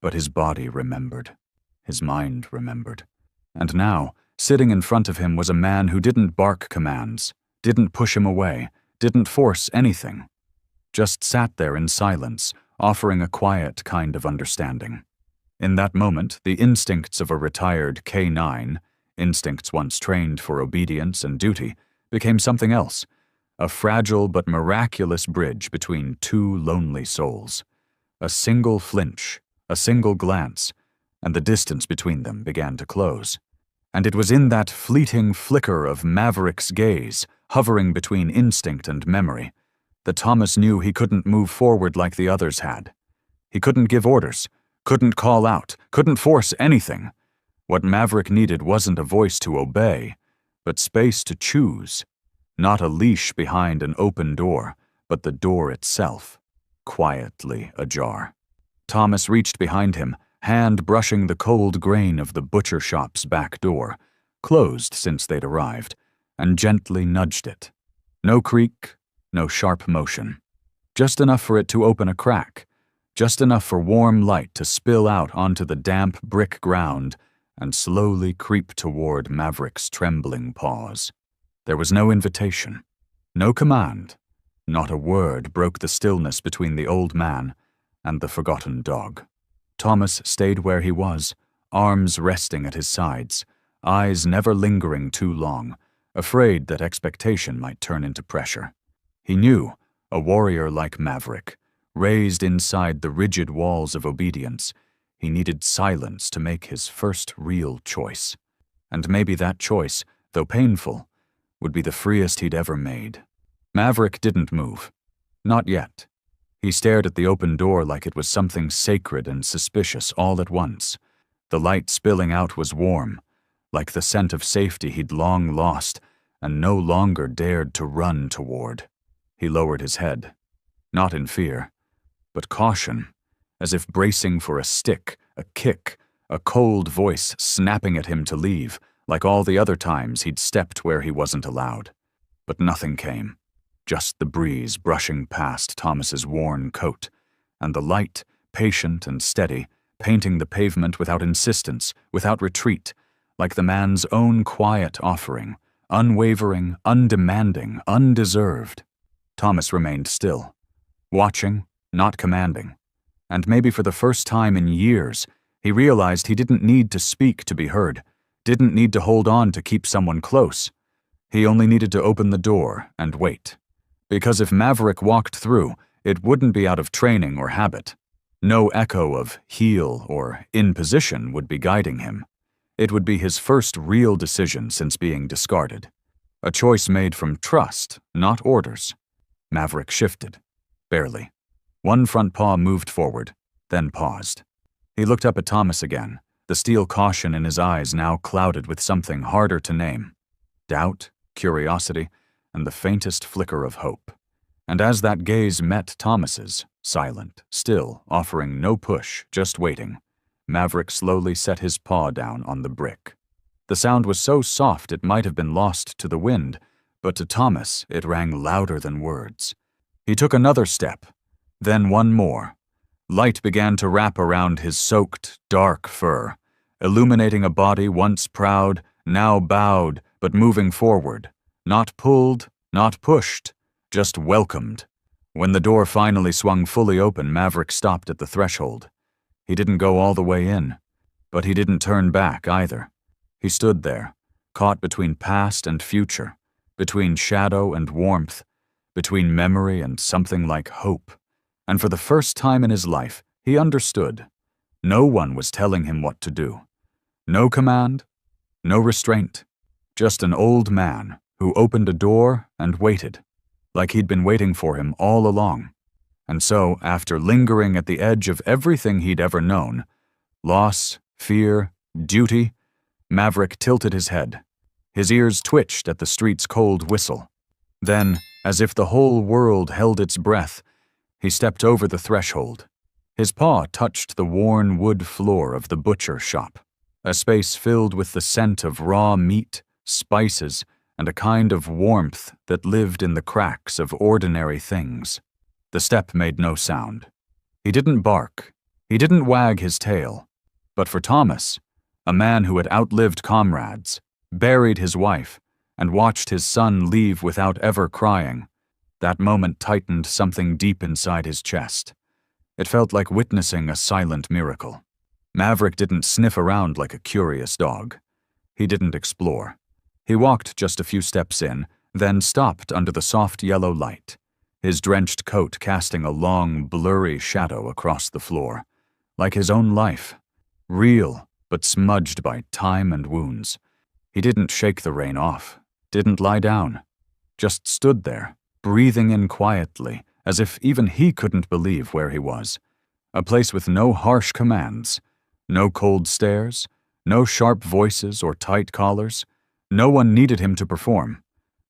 Speaker 1: but his body remembered. His mind remembered. And now, sitting in front of him was a man who didn't bark commands, didn't push him away, didn't force anything. Just sat there in silence, offering a quiet kind of understanding. In that moment, the instincts of a retired K-9, instincts once trained for obedience and duty, became something else, a fragile but miraculous bridge between two lonely souls. A single flinch, a single glance, and the distance between them began to close. And it was in that fleeting flicker of Maverick's gaze, hovering between instinct and memory, that Thomas knew he couldn't move forward like the others had. He couldn't give orders, couldn't call out, couldn't force anything. What Maverick needed wasn't a voice to obey, but space to choose. Not a leash behind an open door, but the door itself, quietly ajar. Thomas reached behind him, hand brushing the cold grain of the butcher shop's back door, closed since they'd arrived, and gently nudged it. No creak, no sharp motion. Just enough for it to open a crack, just enough for warm light to spill out onto the damp brick ground and slowly creep toward Maverick's trembling paws. There was no invitation, no command, not a word broke the stillness between the old man and the forgotten dog. Thomas stayed where he was, arms resting at his sides, eyes never lingering too long, afraid that expectation might turn into pressure. He knew, a warrior like Maverick, raised inside the rigid walls of obedience, he needed silence to make his first real choice. And maybe that choice, though painful, would be the freest he'd ever made. Maverick didn't move. Not yet. He stared at the open door like it was something sacred and suspicious all at once. The light spilling out was warm, like the scent of safety he'd long lost and no longer dared to run toward. He lowered his head, not in fear, but caution, as if bracing for a stick, a kick, a cold voice snapping at him to leave, like all the other times he'd stepped where he wasn't allowed. But nothing came, just the breeze brushing past Thomas's worn coat, and the light, patient and steady, painting the pavement without insistence, without retreat, like the man's own quiet offering, unwavering, undemanding, undeserved. Thomas remained still, watching, not commanding, and maybe for the first time in years, he realized he didn't need to speak to be heard, didn't need to hold on to keep someone close. He only needed to open the door and wait. Because if Maverick walked through, it wouldn't be out of training or habit. No echo of heel or in position would be guiding him. It would be his first real decision since being discarded. A choice made from trust, not orders. Maverick shifted. Barely. One front paw moved forward, then paused. He looked up at Thomas again, the steel caution in his eyes now clouded with something harder to name. Doubt, curiosity, and the faintest flicker of hope. And as that gaze met Thomas's, silent, still, offering no push, just waiting, Maverick slowly set his paw down on the brick. The sound was so soft it might have been lost to the wind, but to Thomas it rang louder than words. He took another step, then one more. Light began to wrap around his soaked, dark fur, illuminating a body once proud, now bowed, but moving forward. Not pulled, not pushed, just welcomed. When the door finally swung fully open, Maverick stopped at the threshold. He didn't go all the way in, but he didn't turn back either. He stood there, caught between past and future, between shadow and warmth, between memory and something like hope. And for the first time in his life, he understood. No one was telling him what to do. No command, no restraint. Just an old man who opened a door and waited, like he'd been waiting for him all along. And so, after lingering at the edge of everything he'd ever known, loss, fear, duty, Maverick tilted his head. His ears twitched at the street's cold whistle. Then, as if the whole world held its breath, he stepped over the threshold. His paw touched the worn wood floor of the butcher shop, a space filled with the scent of raw meat, spices, and a kind of warmth that lived in the cracks of ordinary things. The step made no sound. He didn't bark. He didn't wag his tail. But for Thomas, a man who had outlived comrades, buried his wife, and watched his son leave without ever crying, that moment tightened something deep inside his chest. It felt like witnessing a silent miracle. Maverick didn't sniff around like a curious dog. He didn't explore. He walked just a few steps in, then stopped under the soft yellow light, his drenched coat casting a long, blurry shadow across the floor, like his own life, real but smudged by time and wounds. He didn't shake the rain off, didn't lie down, just stood there, breathing in quietly, as if even he couldn't believe where he was. A place with no harsh commands, no cold stares, no sharp voices or tight collars. No one needed him to perform.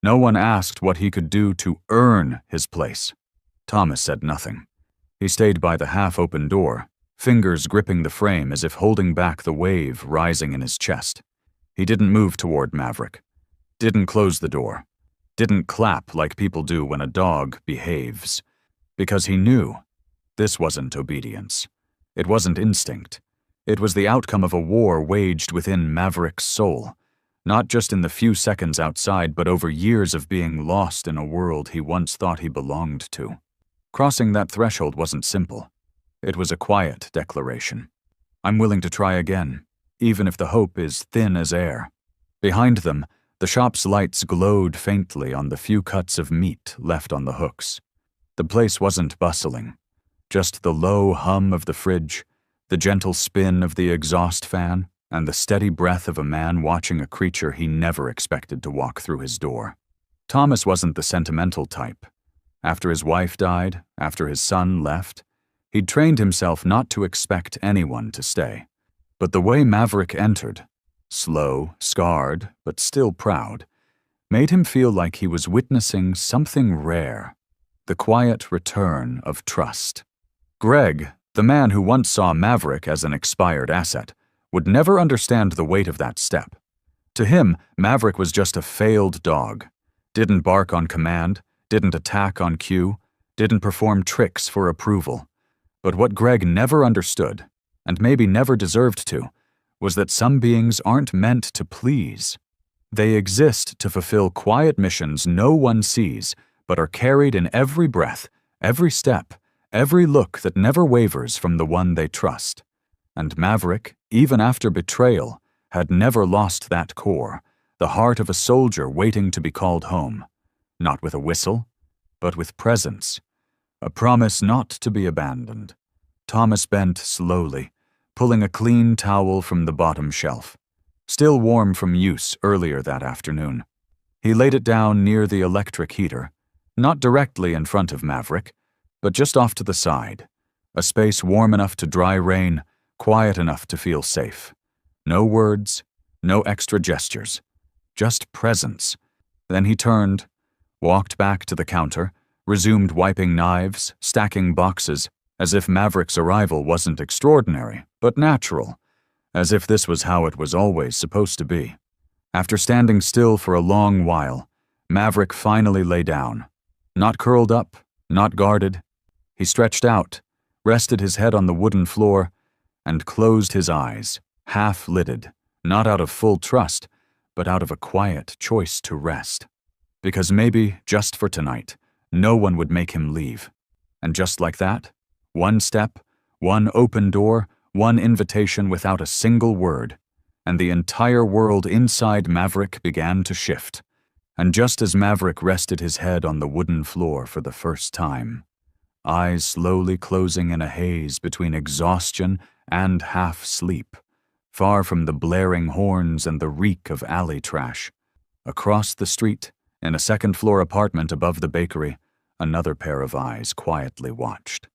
Speaker 1: No one asked what he could do to earn his place. Thomas said nothing. He stayed by the half-open door, fingers gripping the frame as if holding back the wave rising in his chest. He didn't move toward Maverick. Didn't close the door. Didn't clap like people do when a dog behaves. Because he knew this wasn't obedience. It wasn't instinct. It was the outcome of a war waged within Maverick's soul, not just in the few seconds outside, but over years of being lost in a world he once thought he belonged to. Crossing that threshold wasn't simple. It was a quiet declaration. I'm willing to try again, even if the hope is thin as air. Behind them, the shop's lights glowed faintly on the few cuts of meat left on the hooks. The place wasn't bustling, just the low hum of the fridge, the gentle spin of the exhaust fan, and the steady breath of a man watching a creature he never expected to walk through his door. Thomas wasn't the sentimental type. After his wife died, after his son left, he'd trained himself not to expect anyone to stay. But the way Maverick entered, slow, scarred, but still proud, made him feel like he was witnessing something rare, the quiet return of trust. Greg, the man who once saw Maverick as an expired asset, would never understand the weight of that step. To him, Maverick was just a failed dog. Didn't bark on command, didn't attack on cue, didn't perform tricks for approval. But what Greg never understood, and maybe never deserved to, was that some beings aren't meant to please. They exist to fulfill quiet missions no one sees, but are carried in every breath, every step, every look that never wavers from the one they trust. And Maverick, even after betrayal, had never lost that core, the heart of a soldier waiting to be called home. Not with a whistle, but with presence. A promise not to be abandoned. Thomas bent slowly, pulling a clean towel from the bottom shelf, still warm from use earlier that afternoon. He laid it down near the electric heater, not directly in front of Maverick, but just off to the side, a space warm enough to dry rain, quiet enough to feel safe. No words, no extra gestures, just presence. Then he turned, walked back to the counter, resumed wiping knives, stacking boxes, as if Maverick's arrival wasn't extraordinary, but natural, as if this was how it was always supposed to be. After standing still for a long while, Maverick finally lay down. Not curled up, not guarded. He stretched out, rested his head on the wooden floor, and closed his eyes, half-lidded, not out of full trust, but out of a quiet choice to rest. Because maybe, just for tonight, no one would make him leave. And just like that, one step, one open door, one invitation without a single word, and the entire world inside Maverick began to shift. And just as Maverick rested his head on the wooden floor for the first time, eyes slowly closing in a haze between exhaustion and half-sleep, far from the blaring horns and the reek of alley trash, across the street, In a second-floor apartment above the bakery, another pair of eyes quietly watched.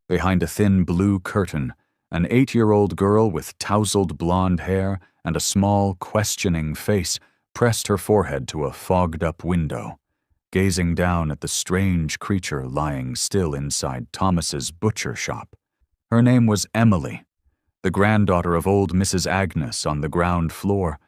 Speaker 1: Behind a thin blue curtain, an 8-year-old girl with tousled blonde hair and a small, questioning face pressed her forehead to a fogged-up window, gazing down at the strange creature lying still inside Thomas's butcher shop. Her name was Emily, the granddaughter of old Mrs. Agnes on the ground floor,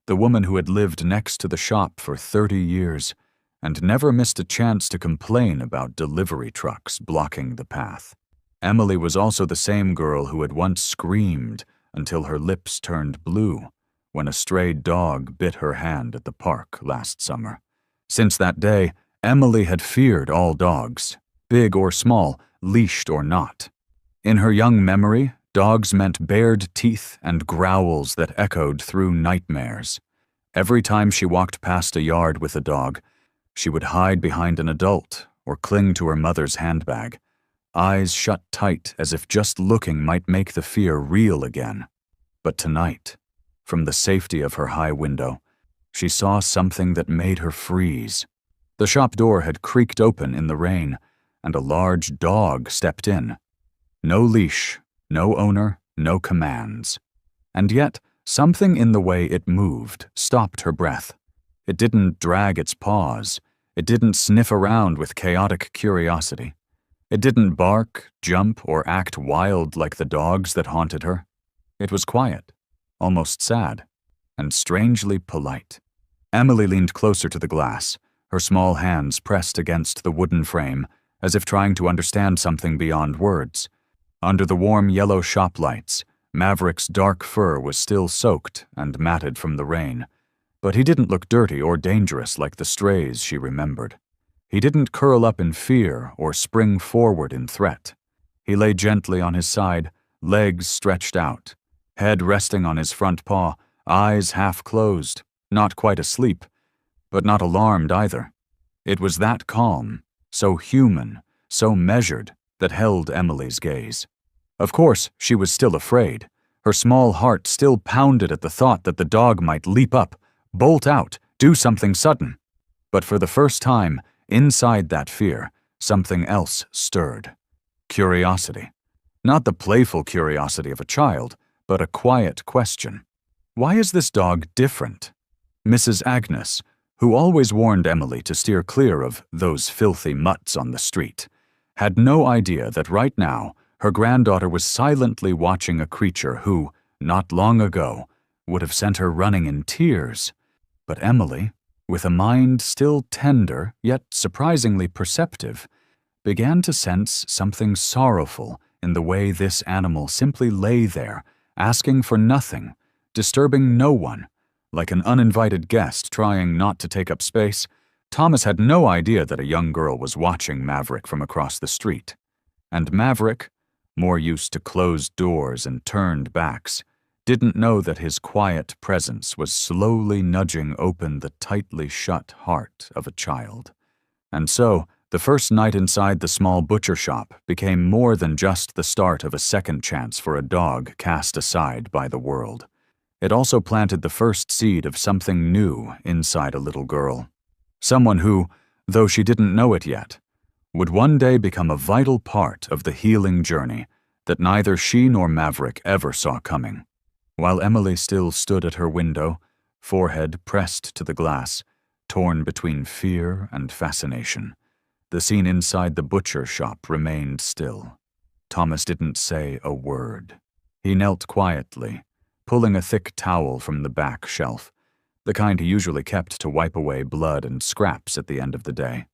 Speaker 1: the woman who had lived next to the shop for 30 years and never missed a chance to complain about delivery trucks blocking the path. Emily was also the same girl who had once screamed until her lips turned blue when a stray dog bit her hand at the park last summer. Since that day, Emily had feared all dogs, big or small, leashed or not. In her young memory, dogs meant bared teeth and growls that echoed through nightmares. Every time she walked past a yard with a dog, she would hide behind an adult or cling to her mother's handbag, eyes shut tight as if just looking might make the fear real again. But tonight, from the safety of her high window, she saw something that made her freeze. The shop door had creaked open in the rain, and a large dog stepped in. No leash, no owner, no commands. And yet, something in the way it moved stopped her breath. It didn't drag its paws. It didn't sniff around with chaotic curiosity. It didn't bark, jump, or act wild like the dogs that haunted her. It was quiet, almost sad, and strangely polite. Emily leaned closer to the glass, her small hands pressed against the wooden frame, as if trying to understand something beyond words. Under the warm yellow shop lights, Maverick's dark fur was still soaked and matted from the rain, but he didn't look dirty or dangerous like the strays she remembered. He didn't curl up in fear or spring forward in threat. He lay gently on his side, legs stretched out, head resting on his front paw, eyes half closed, not quite asleep, but not alarmed either. It was that calm, so human, so measured, that held Emily's gaze. Of course, she was still afraid. Her small heart still pounded at the thought that the dog might leap up, bolt out, do something sudden. But for the first time, inside that fear, something else stirred. Curiosity. Not the playful curiosity of a child, but a quiet question. Why is this dog different? Mrs. Agnes, who always warned Emily to steer clear of those filthy mutts on the street, had no idea that right now her granddaughter was silently watching a creature who, not long ago, would have sent her running in tears. But Emily, with a mind still tender yet surprisingly perceptive, began to sense something sorrowful in the way this animal simply lay there, asking for nothing, disturbing no one. Like an uninvited guest trying not to take up space, Thomas had no idea that a young girl was watching Maverick from across the street. And Maverick, more used to closed doors and turned backs, didn't know that his quiet presence was slowly nudging open the tightly shut heart of a child. And so, the first night inside the small butcher shop became more than just the start of a second chance for a dog cast aside by the world. It also planted the first seed of something new inside a little girl. Someone who, though she didn't know it yet, would one day become a vital part of the healing journey that neither she nor Maverick ever saw coming. While Emily still stood at her window, forehead pressed to the glass, torn between fear and fascination, the scene inside the butcher shop remained still. Thomas didn't say a word. He knelt quietly, pulling a thick towel from the back shelf, the kind he usually kept to wipe away blood and scraps at the end of the day.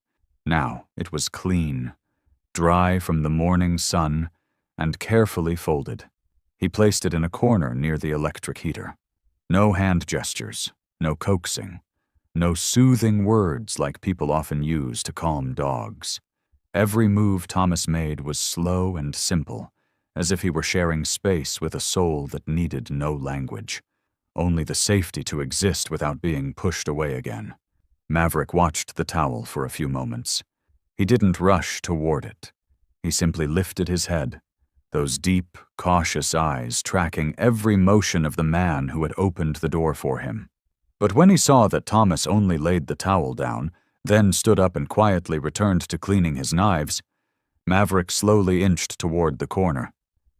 Speaker 1: Now it was clean, dry from the morning sun, and carefully folded. He placed it in a corner near the electric heater. No hand gestures, no coaxing, no soothing words like people often use to calm dogs. Every move Thomas made was slow and simple, as if he were sharing space with a soul that needed no language, only the safety to exist without being pushed away again. Maverick watched the towel for a few moments. He didn't rush toward it. He simply lifted his head, those deep, cautious eyes tracking every motion of the man who had opened the door for him. But when he saw that Thomas only laid the towel down, then stood up and quietly returned to cleaning his knives. Maverick slowly inched toward the corner.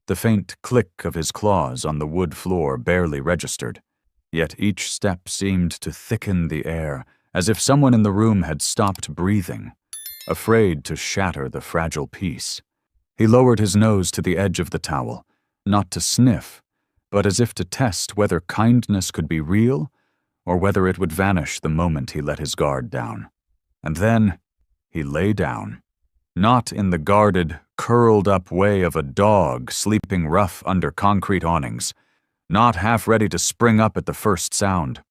Speaker 1: The faint click of his claws on the wood floor barely registered, yet each step seemed to thicken the air, as if someone in the room had stopped breathing, afraid to shatter the fragile peace. He lowered his nose to the edge of the towel, not to sniff, but as if to test whether kindness could be real or whether it would vanish the moment he let his guard down. And then he lay down, not in the guarded, curled-up way of a dog sleeping rough under concrete awnings, not half ready to spring up at the first sound.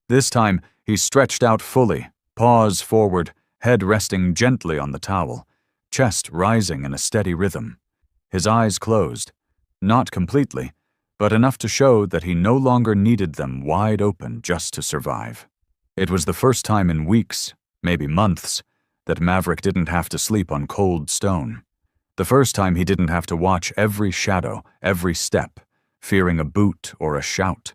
Speaker 1: This time, he stretched out fully, paws forward, head resting gently on the towel, chest rising in a steady rhythm. His eyes closed, not completely, but enough to show that he no longer needed them wide open just to survive. It was the first time in weeks, maybe months, that Maverick didn't have to sleep on cold stone. The first time he didn't have to watch every shadow, every step, fearing a boot or a shout.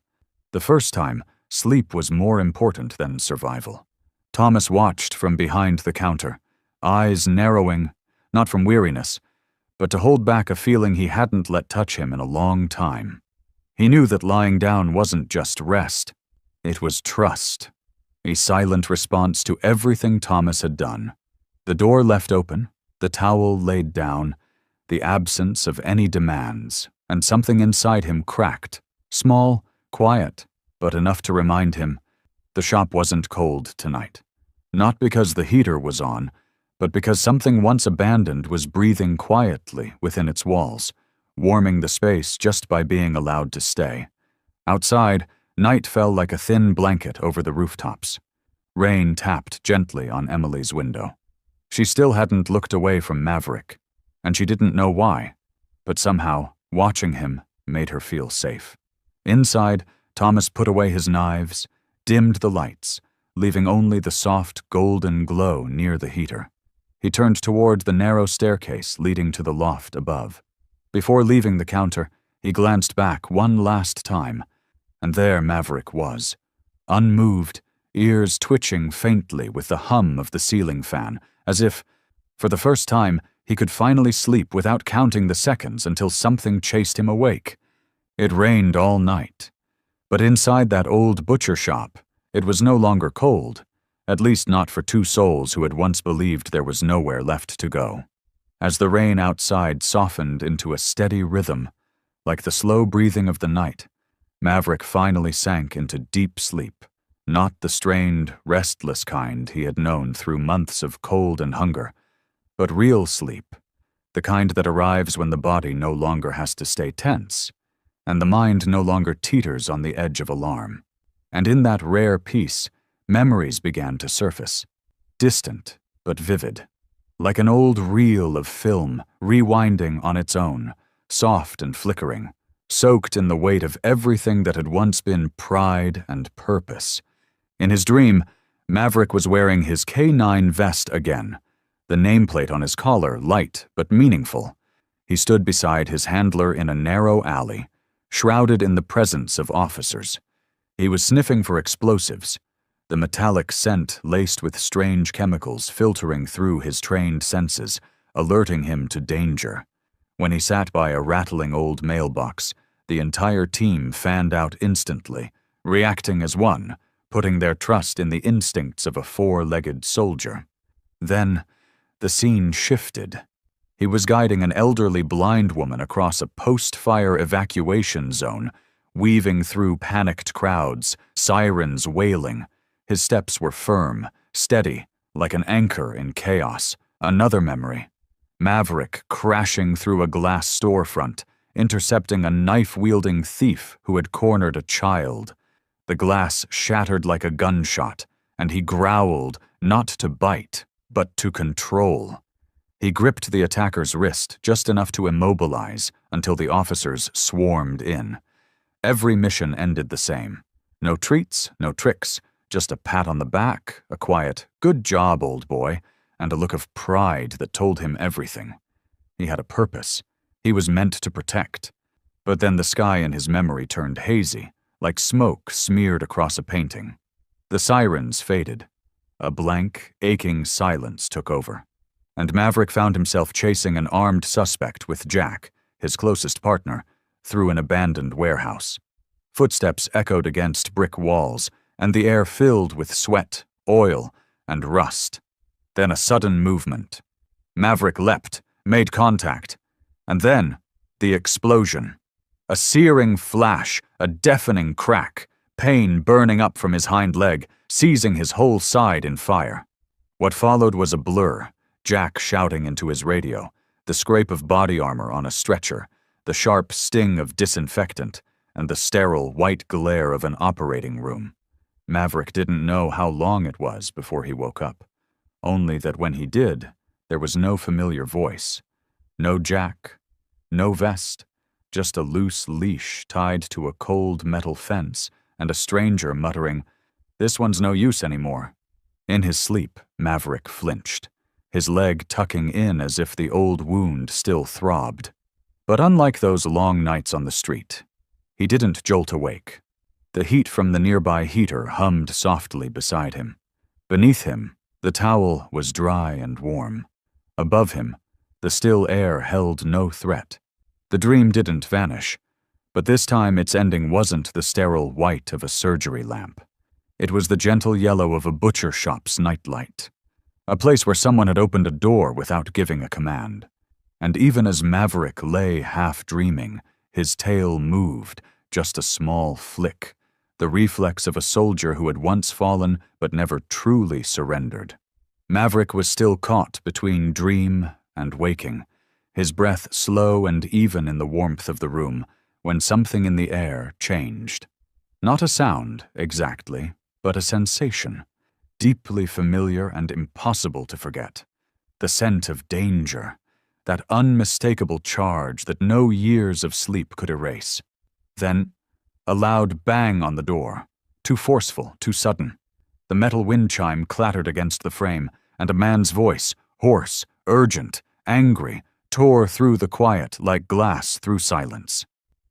Speaker 1: The first time, sleep was more important than survival. Thomas watched from behind the counter, eyes narrowing, not from weariness, but to hold back a feeling he hadn't let touch him in a long time. He knew that lying down wasn't just rest, it was trust, a silent response to everything Thomas had done. The door left open, the towel laid down, the absence of any demands, and something inside him cracked, small, quiet, but enough to remind him the shop wasn't cold tonight. Not because the heater was on, but because something once abandoned was breathing quietly within its walls, warming the space just by being allowed to stay. Outside, night fell like a thin blanket over the rooftops. Rain tapped gently on Emily's window. She still hadn't looked away from Maverick, and she didn't know why, but somehow, watching him made her feel safe. Inside, Thomas put away his knives, dimmed the lights, leaving only the soft golden glow near the heater. He turned toward the narrow staircase leading to the loft above. Before leaving the counter, he glanced back one last time, and there Maverick was, unmoved, ears twitching faintly with the hum of the ceiling fan, as if, for the first time, he could finally sleep without counting the seconds until something chased him awake. It rained all night, but inside that old butcher shop, it was no longer cold, at least not for two souls who had once believed there was nowhere left to go. As the rain outside softened into a steady rhythm, like the slow breathing of the night, Maverick finally sank into deep sleep, not the strained, restless kind he had known through months of cold and hunger, but real sleep, the kind that arrives when the body no longer has to stay tense, and the mind no longer teeters on the edge of alarm. And in that rare peace, memories began to surface, distant but vivid, like an old reel of film rewinding on its own, soft and flickering, soaked in the weight of everything that had once been pride and purpose. In his dream, Maverick was wearing his K9 vest again, the nameplate on his collar light but meaningful. He stood beside his handler in a narrow alley, shrouded in the presence of officers. He was sniffing for explosives, the metallic scent laced with strange chemicals filtering through his trained senses, alerting him to danger. When he sat by a rattling old mailbox, the entire team fanned out instantly, reacting as one, putting their trust in the instincts of a four-legged soldier. Then, the scene shifted. He was guiding an elderly blind woman across a post-fire evacuation zone, weaving through panicked crowds, sirens wailing. His steps were firm, steady, like an anchor in chaos. Another memory. Maverick crashing through a glass storefront, intercepting a knife-wielding thief who had cornered a child. The glass shattered like a gunshot, and he growled, not to bite, but to control. He gripped the attacker's wrist just enough to immobilize until the officers swarmed in. Every mission ended the same. No treats, no tricks, just a pat on the back, a quiet, "Good job, old boy," and a look of pride that told him everything. He had a purpose. He was meant to protect. But then the sky in his memory turned hazy, like smoke smeared across a painting. The sirens faded. a blank, aching silence took over, and Maverick found himself chasing an armed suspect with Jack, his closest partner, through an abandoned warehouse. Footsteps echoed against brick walls, and the air filled with sweat, oil, and rust. Then a sudden movement. Maverick leapt, made contact, and then the explosion. A searing flash, a deafening crack, pain burning up from his hind leg, seizing his whole side in fire. What followed was a blur, Jack shouting into his radio, the scrape of body armor on a stretcher, the sharp sting of disinfectant, and the sterile white glare of an operating room. Maverick didn't know how long it was before he woke up, only that when he did, there was no familiar voice, no Jack, no vest, just a loose leash tied to a cold metal fence and a stranger muttering, "This one's no use anymore." In his sleep, Maverick flinched, his leg tucking in as if the old wound still throbbed. But unlike those long nights on the street, he didn't jolt awake. The heat from the nearby heater hummed softly beside him. Beneath him, the towel was dry and warm. Above him, the still air held no threat. The dream didn't vanish, but this time its ending wasn't the sterile white of a surgery lamp. It was the gentle yellow of a butcher shop's nightlight, a place where someone had opened a door without giving a command. And even as Maverick lay half-dreaming, his tail moved, just a small flick, the reflex of a soldier who had once fallen but never truly surrendered. Maverick was still caught between dream and waking, his breath slow and even in the warmth of the room, when something in the air changed. Not a sound, exactly, but a sensation, deeply familiar and impossible to forget. The scent of danger, that unmistakable charge that no years of sleep could erase. Then, a loud bang on the door, too forceful, too sudden. The metal wind chime clattered against the frame, and a man's voice, hoarse, urgent, angry, tore through the quiet like glass through silence.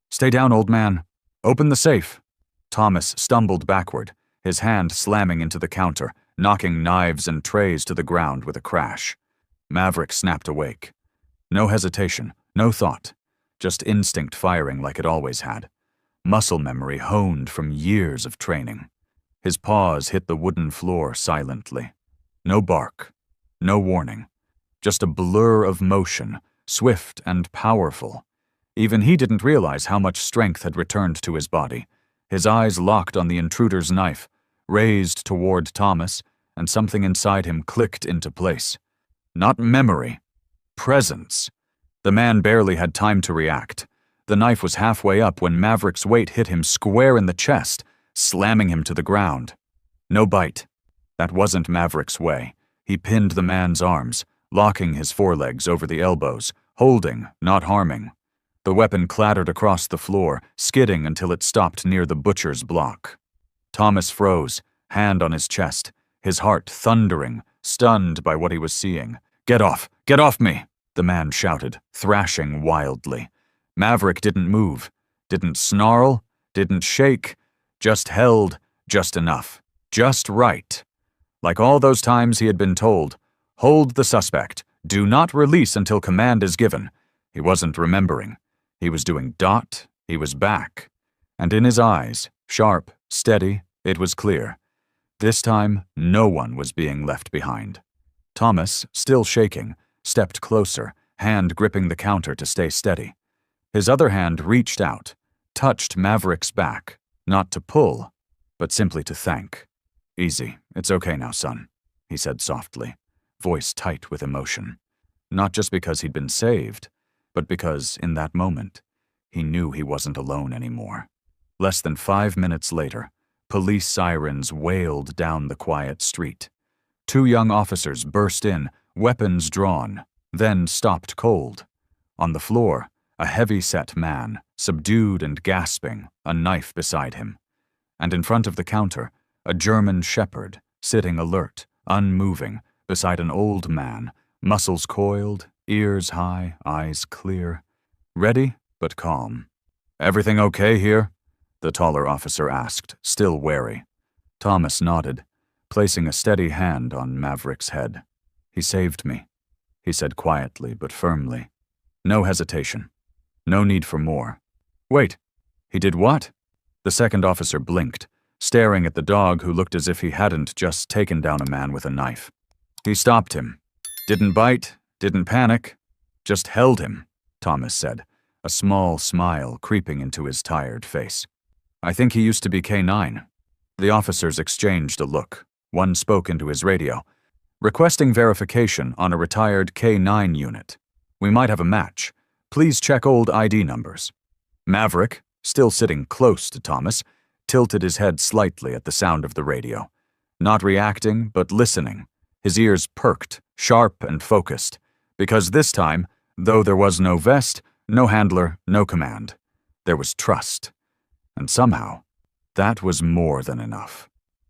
Speaker 1: "Stay down, old man. Open the safe." Thomas stumbled backward, his hand slamming into the counter, knocking knives and trays to the ground with a crash. Maverick snapped awake. No hesitation, no thought, just instinct firing like it always had. Muscle memory honed from years of training. His paws hit the wooden floor silently. No bark, no warning, just a blur of motion, swift and powerful. Even he didn't realize how much strength had returned to his body. His eyes locked on the intruder's knife, raised toward Thomas, and something inside him clicked into place. Not memory, presence. The man barely had time to react. The knife was halfway up when Maverick's weight hit him square in the chest, slamming him to the ground. No bite. That wasn't Maverick's way. He pinned the man's arms, locking his forelegs over the elbows, holding, not harming. The weapon clattered across the floor, skidding until it stopped near the butcher's block. Thomas froze, hand on his chest, his heart thundering, stunned by what he was seeing. Get off me!" the man shouted, thrashing wildly. Maverick didn't move, didn't snarl, didn't shake, just held, just enough, just right. Like all those times he had been told, hold the suspect, do not release until command is given. He wasn't remembering. He was doing dot, he was back. And in his eyes, sharp, steady, it was clear. This time, no one was being left behind. Thomas, still shaking, stepped closer, hand gripping the counter to stay steady. His other hand reached out, touched Maverick's back, not to pull, but simply to thank. "Easy, it's okay now, son," he said softly, voice tight with emotion. Not just because he'd been saved, but because, in that moment, he knew he wasn't alone anymore. Less than 5 minutes later, police sirens wailed down the quiet street. 2 young officers burst in, weapons drawn, then stopped cold. On the floor, a heavy-set man, subdued and gasping, a knife beside him. And in front of the counter, a German shepherd, sitting alert, unmoving, beside an old man, muscles coiled, ears high, eyes clear. Ready, but calm. "Everything okay here?" the taller officer asked, still wary. Thomas nodded. placing a steady hand on Maverick's head. "He saved me," he said quietly but firmly. "No hesitation. No need for more." "Wait, he did what?" The second officer blinked, staring at the dog who looked as if he hadn't just taken down a man with a knife. "He stopped him. Didn't bite, didn't panic, just held him," Thomas said, a small smile creeping into his tired face. "I think he used to be K9. The officers exchanged a look. One spoke into his radio. "Requesting verification on a retired K9 unit. We might have a match. Please check old ID numbers." Maverick, still sitting close to Thomas, tilted his head slightly at the sound of the radio. Not reacting, but listening, his ears perked, sharp and focused, because this time, though there was no vest, no handler, no command, there was trust. And somehow, that was more than enough.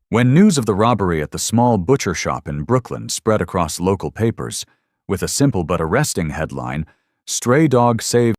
Speaker 1: When news of the robbery at the small butcher shop in Brooklyn spread across local papers, with a simple but arresting headline, "Stray Dog Saved